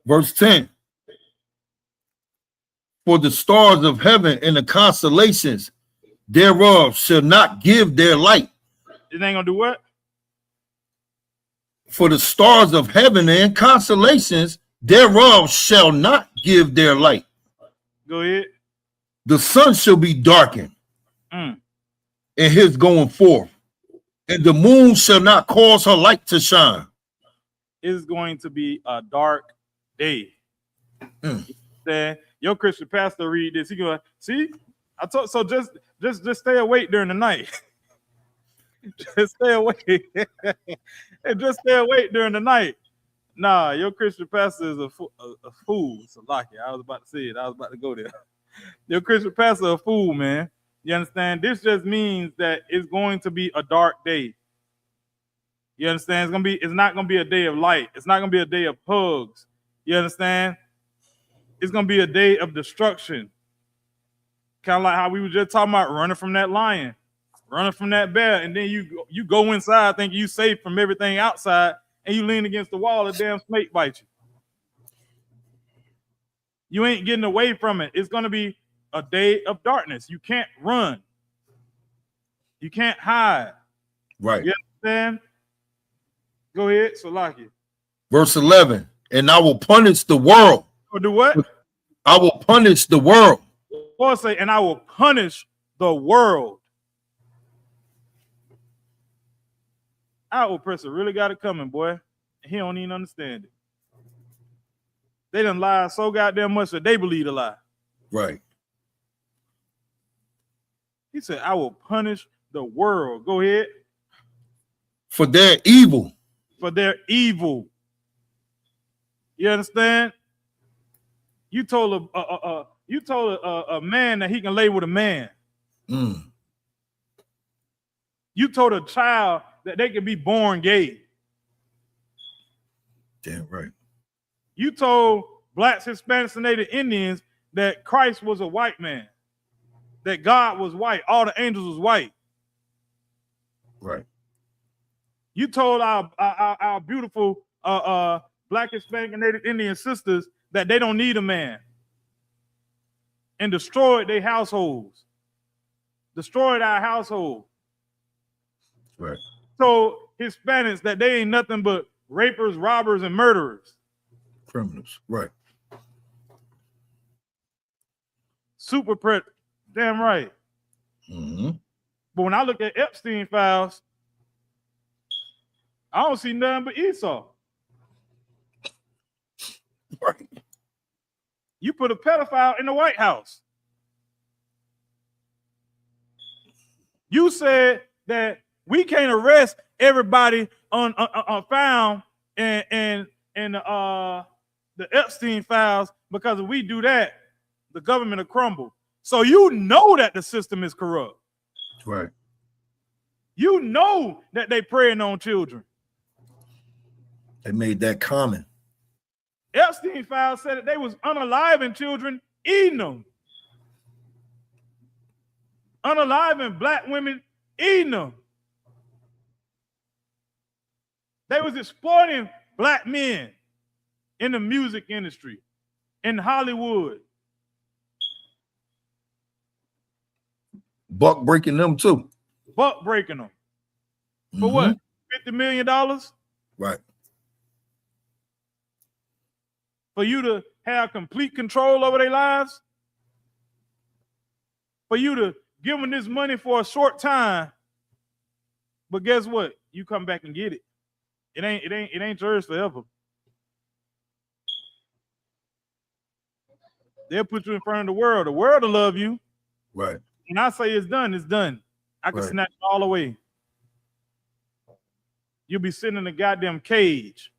Verse 10. For the stars of heaven and the constellations thereof shall not give their light. It ain't gonna do what? For the stars of heaven and constellations thereof shall not give their light. Go ahead. The sun shall be darkened Mm. in his going forth, and the moon shall not cause her light to shine. It's going to be a dark day. Mm. Then your Christian pastor read this. He go, see, I told so just stay awake during the night. Just stay awake. And just stay awake during the night. Nah, your Christian pastor is a fool. It's a lucky. I was about to say it. I was about to go there. Your Christian pastor a fool, man. You understand? This just means that it's going to be a dark day. You understand? It's not gonna be a day of light. It's not gonna be a day of hugs. You understand? It's gonna be a day of destruction. Kind of like how we were just talking about running from that lion, running from that bear, and then you go inside thinking you safe from everything outside, and you lean against the wall, a damn snake bite you. You ain't getting away from it. It's gonna be a day of darkness. You can't run. You can't hide. Right. You understand? Go ahead, Salaki. Verse 11, and I will punish the world. Or do what? I will punish the world. Lord say, and I will punish the world. Our oppressor really got it coming, boy. He don't even understand it. They done lied so goddamn much that they believe the lie. Right. He said, I will punish the world. Go ahead. For their evil. For their evil. You understand? You told a man that he can lay with a man. Mm. You told a child that they can be born gay. Damn right. You told blacks, Hispanics, and Native Indians that Christ was a white man, that God was white, all the angels was white. Right. You told our beautiful black, Hispanic, and Native Indian sisters that they don't need a man, and destroyed their households, destroyed our household. Right. So Hispanics that they ain't nothing but rapers, robbers, and murderers. Criminals. Right. Super damn right. Mm-hmm. But when I look at Epstein files, I don't see nothing but Esau. Right. You put a pedophile in the White House. You said that we can't arrest everybody on found in the Epstein files, because if we do that, the government will crumble. So you know that the system is corrupt. Right. You know that they preying on children. They made that common. Epstein files said that they was unaliving children, eating them. Unaliving black women, eating them. They was exploiting black men in the music industry, in Hollywood. Buck breaking them too. Buck breaking them. For what? $50 million? Right. For you to have complete control over their lives? For you to give them this money for a short time, but guess what? You come back and get it. It ain't yours forever. They'll put you in front of the world. The world will love you. Right. And I say it's done, it's done. I can snatch it all away. You'll be sitting in a goddamn cage.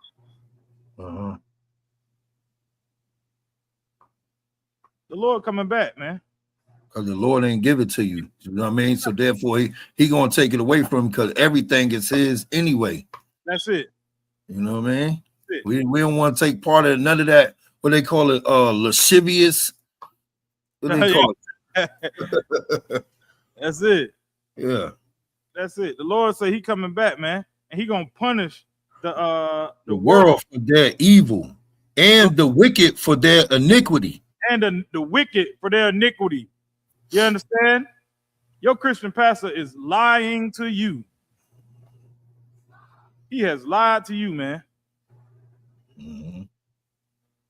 Uh-huh. The Lord coming back, man. Because the Lord ain't give it to you. You know what I mean? So therefore, he gonna take it away from him, because everything is his anyway. That's it. You know what I mean? That's it. We don't want to take part of none of that. What they call it? Lascivious. What they call it? That's it. Yeah. That's it. The Lord say he coming back, man, and he gonna punish the world for their evil, and the wicked for their iniquity, and the wicked for their iniquity. You understand? Your Christian pastor is lying to you. He has lied to you, man. Mm-hmm.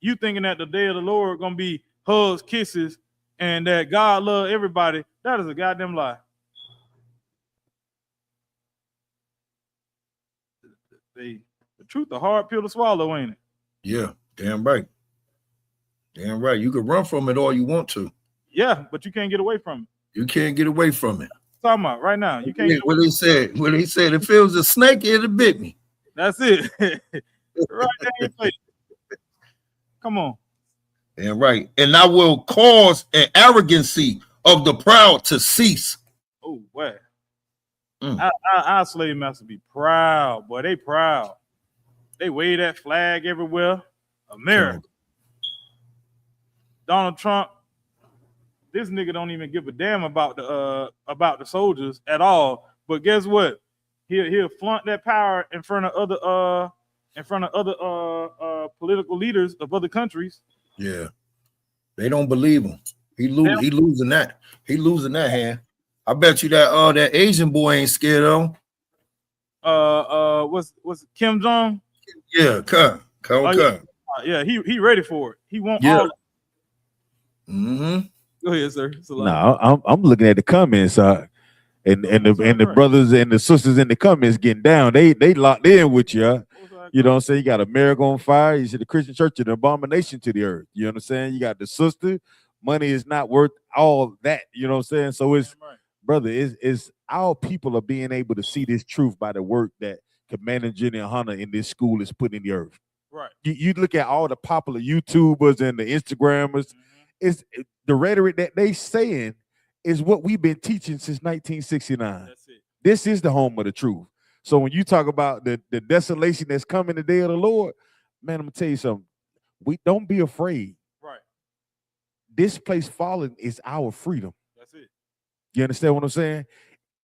You thinking that the day of the Lord gonna be hugs, kisses, and that God love everybody. That is a goddamn lie. The truth a hard pill to swallow, ain't it? Yeah, damn right. Damn right. You can run from it all you want to. Yeah, but you can't get away from it. You can't get away from it. Talking about right now. You can't. What he said, if it was a snake, it'd have bit me. That's it. Right there in your face. Come on. Damn right. And I will cause an arrogancy of the proud to cease. Oh, what? Our slave masters be proud, boy. They proud. They wave that flag everywhere. America. Donald Trump, this nigga don't even give a damn about the soldiers at all. But guess what? He'll flaunt that power in front of other political leaders of other countries. Yeah, they don't believe him. He losing that. He losing that hand. I bet you that Asian boy ain't scared of him. What's Kim Jong? Yeah, come. Yeah, he ready for it. He won't all. Mm-hmm. Go ahead, sir. No, I'm looking at the comments, and the brothers and the sisters in the comments getting down. They locked in with you. You know what I'm saying? You got America on fire. You see the Christian church is an abomination to the earth. You know what I'm saying? You got the sister. Money is not worth all that. You know what I'm saying? So it's brother, it's our people are being able to see this truth by the work that Commander Jenny and Hannah in this school is putting in the earth. Right. You look at all the popular YouTubers and the Instagrammers. It's the rhetoric that they saying is what we've been teaching since 1969. That's it. This is the home of the truth. So when you talk about the desolation that's coming the day of the Lord, man, I'm gonna tell you something. We don't be afraid. Right. This place falling is our freedom. That's it. You understand what I'm saying?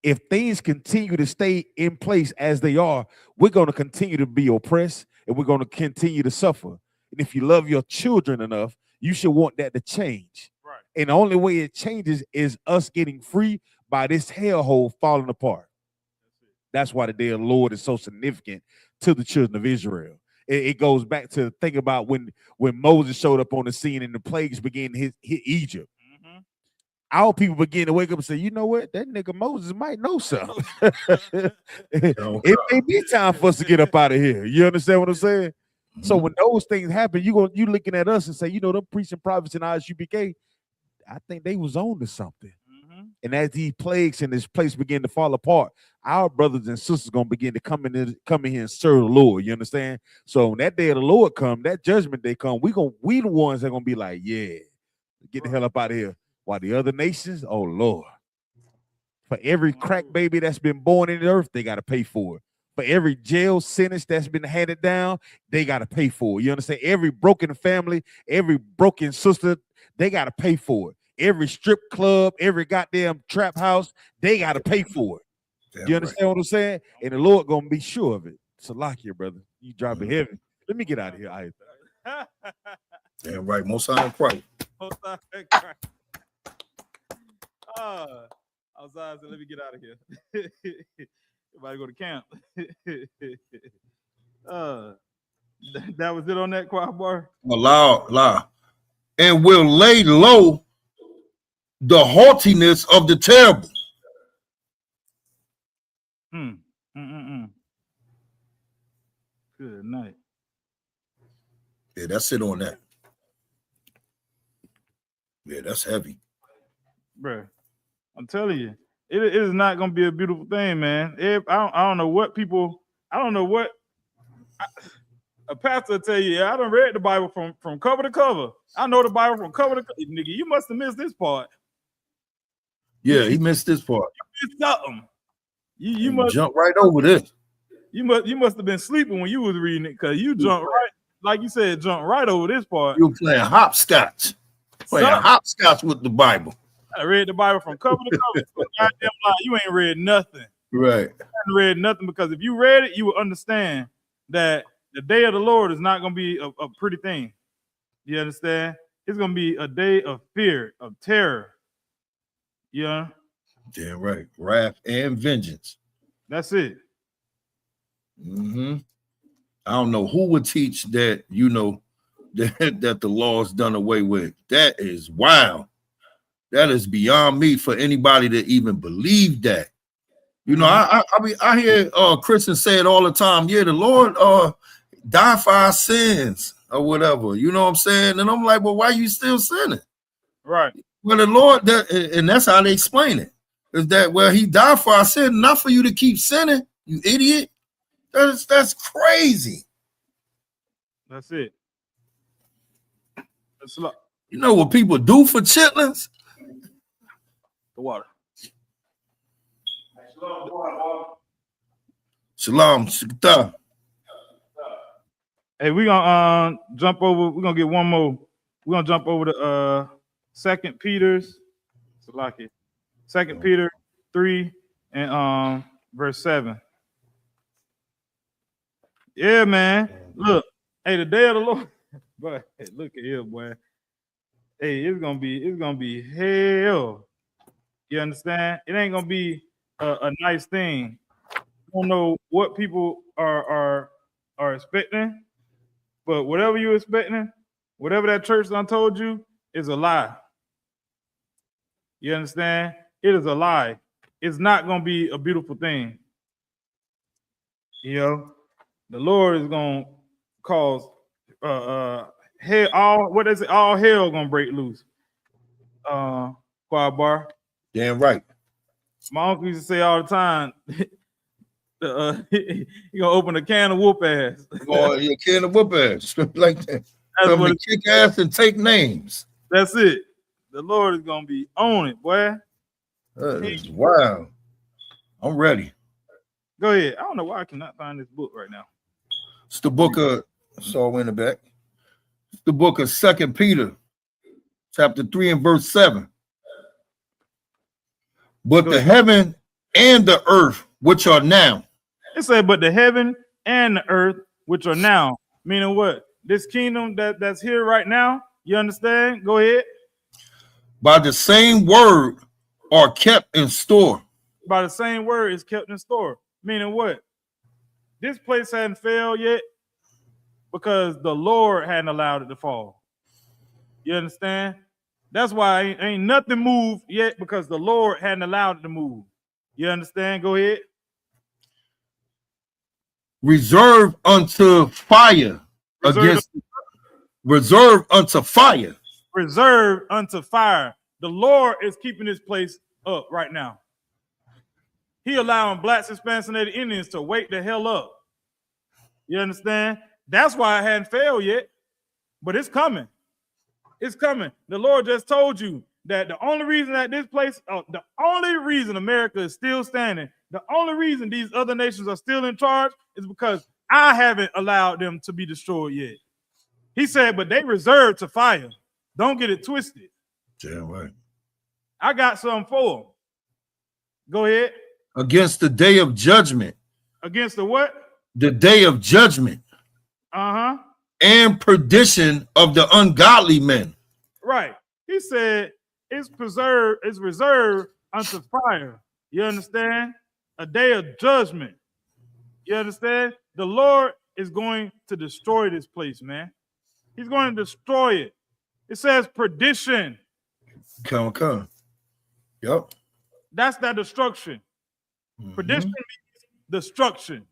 If things continue to stay in place as they are, we're going to continue to be oppressed and we're going to continue to suffer. And if you love your children enough, you should want that to change. Right. And the only way it changes is us getting free by this hellhole falling apart. That's why the day of the Lord is so significant to the children of Israel. It goes back to think about when Moses showed up on the scene and the plagues began to hit Egypt. Mm-hmm. Our people begin to wake up and say, you know what? That nigga Moses might know something. It may be time for us to get up out of here. You understand what I'm saying? Mm-hmm. So when those things happen, you looking at us and say, you know, them preaching prophets in I.S.U.P.K, I think they was on to something. Mm-hmm. And as these plagues in this place begin to fall apart, our brothers and sisters gonna begin to come in here and serve the Lord. You understand? So when that day of the Lord come, that judgment day come, we the ones that gonna be like, yeah, get the hell up out of here. While the other nations, oh Lord, for every crack baby that's been born in the earth, they got to pay for it. For every jail sentence that's been handed down, they got to pay for it. You understand? Every broken family, every broken sister, they got to pay for it. Every strip club, every goddamn trap house, they got to pay for it. Damn, you understand what I'm saying? And the Lord gonna be sure of it. Salakia, brother. You drop it heavy. Let me get out of here. Damn right. Most High in Christ. Most High in Christ. Outside, so let me get out of here. Everybody go to camp. That was it on that choir bar. Loud. And will lay low the haughtiness of the terrible. Good night. Yeah, that's it on that. Yeah, that's heavy. Bro, I'm telling you, it is not going to be a beautiful thing, man. I don't know what people, a pastor will tell you, I done read the Bible from cover to cover. I know the Bible from cover to cover. Nigga, you must have missed this part. Yeah, he missed this part. You missed something. You must jump right over this. You must have been sleeping when you was reading it, because you jumped right, like you said, jump right over this part. You were playing hopscotch. Hopscotch with the Bible. I read the Bible from cover to cover. So goddamn lie, you ain't read nothing. Right. You haven't read nothing, because if you read it, you would understand that the day of the Lord is not going to be a pretty thing. You understand? It's going to be a day of fear, of terror. Yeah. Damn right. Wrath and vengeance. That's it. Mm-hmm. I don't know who would teach that, you know, that the law is done away with. That is wild. That is beyond me for anybody to even believe that. You know, I hear Christians say it all the time. Yeah, the Lord died for our sins or whatever. You know what I'm saying? And I'm like, well, why are you still sinning? Right. Well, the Lord, and that's how they explain it. Is that, well, he died for our sin, not for you to keep sinning, you idiot. That's crazy. That's it. That's a lot. You know what people do for chitlins? The water. Shalom, shikta. Hey, we're gonna jump over. We're gonna get one more. We're gonna jump over to 2 Peter's. Salaki. 2 Peter 3 and verse 7. Yeah, man. Look, hey, the day of the Lord. But hey, look at here, boy. Hey, it's gonna be hell. You understand? It ain't gonna be a nice thing. I don't know what people are expecting, but whatever you're expecting, whatever that church done told you, is a lie. You understand? It is a lie. It's not gonna be a beautiful thing. You know, the Lord is gonna cause hell. All hell gonna break loose. Choir bar. Damn right. My uncle used to say all the time, you gonna open a can of whoop ass. Or you can whoop ass like that. That's Come what to kick ass and take names. That's it. The Lord is gonna be on it, boy. That is wow. I'm ready. Go ahead. I don't know why I cannot find this book right now. It's the book of, so in the back. It's the book of 2 Peter, chapter 3 and verse 7. But the heaven and the earth, which are now. It said, but the heaven and the earth, which are now. Meaning what? This kingdom that's here right now, you understand? Go ahead. By the same word are kept in store. By the same word is kept in store. Meaning what? This place hadn't failed yet because the Lord hadn't allowed it to fall. You understand? That's why ain't nothing moved yet because the Lord hadn't allowed it to move. You understand? Go ahead. Reserved unto fire. Reserved unto fire. Reserved unto fire. The Lord is keeping this place up right now. He allowing blacks, Hispanics, and Native Indians to wake the hell up. You understand? That's why it hadn't failed yet, but it's coming. It's coming. The Lord just told you that the only reason that this place, the only reason America is still standing, the only reason these other nations are still in charge is because I haven't allowed them to be destroyed yet. He said, but they reserved to fire. Don't get it twisted. Damn right. I got something for them. Go ahead. Against the day of judgment. Against the what? The day of judgment. Uh-huh. And perdition of the ungodly men. Right. He said it's reserved unto fire. You understand? A day of judgment. You understand? The Lord is going to destroy this place, man. He's going to destroy it. It says perdition. Come. Yep. That's that destruction. Mm-hmm. Perdition means destruction.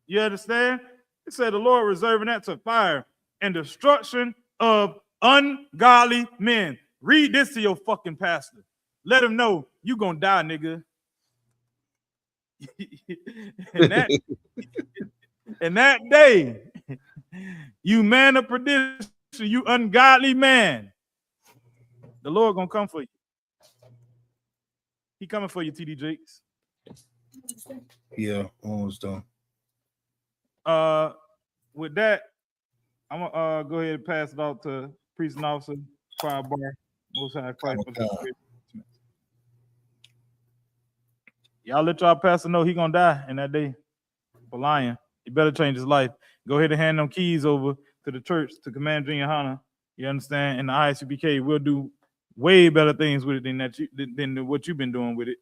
You understand? It said the Lord reserving that to fire and destruction of ungodly men. Read this to your fucking pastor. Let him know you gonna die, nigga. and that day, you man of perdition, you ungodly man. The Lord gonna come for you. He coming for you, TD Jakes. Yeah, almost done. With that, I'm gonna go ahead and pass it out to priest and officer, choir bar, Most High Christ. Y'all let y'all pastor know he gonna die in that day for lying. He better change his life. Go ahead and hand them keys over to the church to Command Junior YAHANNA. You understand? And the I.S.U.P.K. we'll do way better things with it than what you've been doing with it.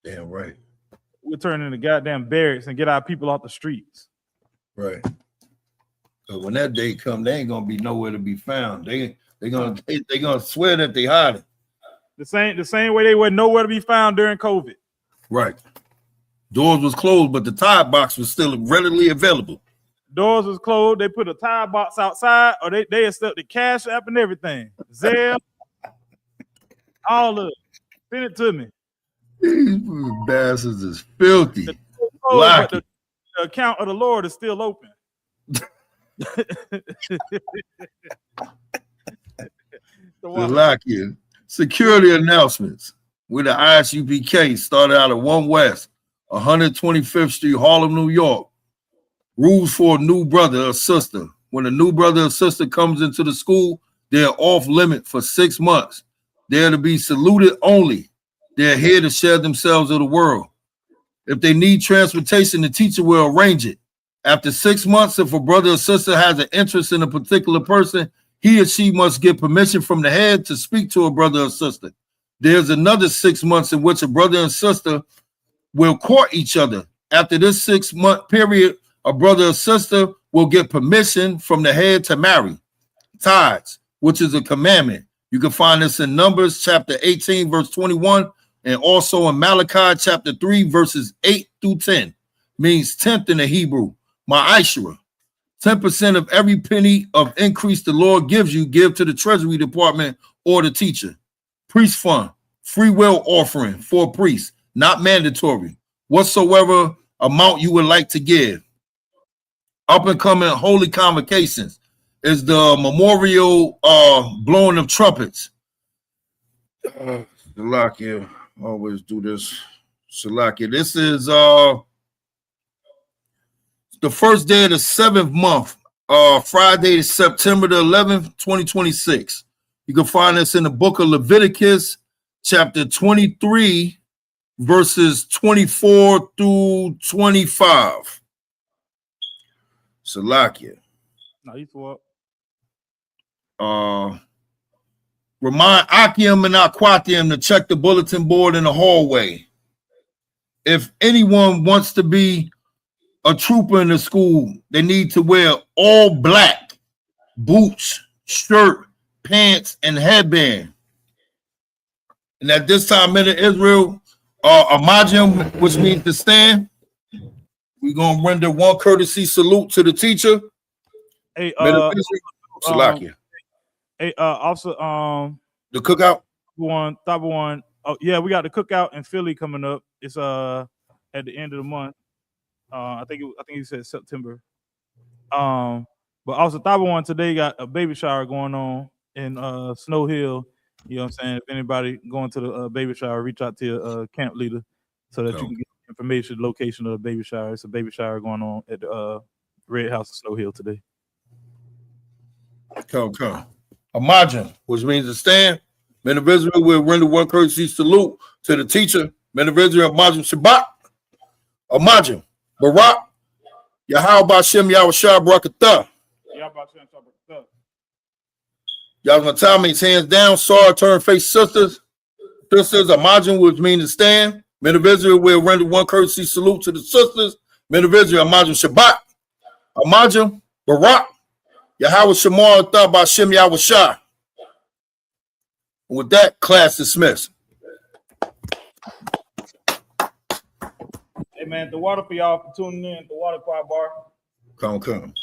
Damn right. We're turning the goddamn barracks and get our people off the streets. Right. Because when that day come, they ain't gonna be nowhere to be found. They gonna swear that they hiding. The same way they were nowhere to be found during COVID. Right. Doors was closed, but the tide box was still readily available. Doors was closed. They put a tide box outside, or they accepted Cash App and everything. Zelle, all of it. Send it to me. These bastards is filthy. But the account of the Lord is still open. Salakia. Security announcements. With the I.S.U.P.K. started out at 1 West, 125th Street, Harlem, New York. Rules for a new brother or sister. When a new brother or sister comes into the school, they're off limit for 6 months. They're to be saluted only. They're here to share themselves with the world. If they need transportation, the teacher will arrange it. After 6 months, if a brother or sister has an interest in a particular person, he or she must get permission from the head to speak to a brother or sister. There's another 6 months in which a brother and sister will court each other. After this 6 month period, a brother or sister will get permission from the head to marry. Tithes, which is a commandment. You can find this in Numbers chapter 18, verse 21, and also in Malachi chapter 3, verses 8 through 10. Means tenth in the Hebrew. Ma'ashra. 10% of every penny of increase the Lord gives you, give to the Treasury Department or the teacher. Priest fund, free will offering for priests, not mandatory. Whatsoever amount you would like to give. Up and coming holy convocations is the memorial blowing of trumpets. Salakia, always do this. Salakia, this is the first day of the 7th month, Friday, September the 11th, 2026. You can find this in the book of Leviticus, chapter 23, verses 24 through 25. Salakia. No, you thought. Remind Akim and Aquatium to check the bulletin board in the hallway. If anyone wants to be a trooper in the school, they need to wear all black, boots, shirt, pants, and headband. And at this time in Israel, Amajim, which means to stand, we're going to render one courtesy salute to the teacher. Hey, Salakia. Also, The cookout. Top one. Oh, yeah, we got the cookout in Philly coming up. It's at the end of the month. I think he said September. But also Thaba One today got a baby shower going on in Snow Hill. You know what I'm saying? If anybody going to the baby shower, reach out to your camp leader so that you can get information, location of the baby shower. It's a baby shower going on at the Red House in Snow Hill today. Come. Imagine, which means to stand. Men of Israel will render one courtesy salute to the teacher. Men of Israel, Imagine Shabbat. Imagine. Barak. Yahweh Bashem Yahweh Shah Barakatah. Y'all gonna tell me his hands down, sorry, turn face sisters. Sisters, Imagine, which means to stand. Men of Israel will render one courtesy salute to the sisters. Men of Israel, Imagine Shabbat. Imagine. Barak. Yahweh Shamar Atah Bashem Yahweh Shah. With that, class dismissed. Hey man, the water for y'all for tuning in. The water choir bar. Come.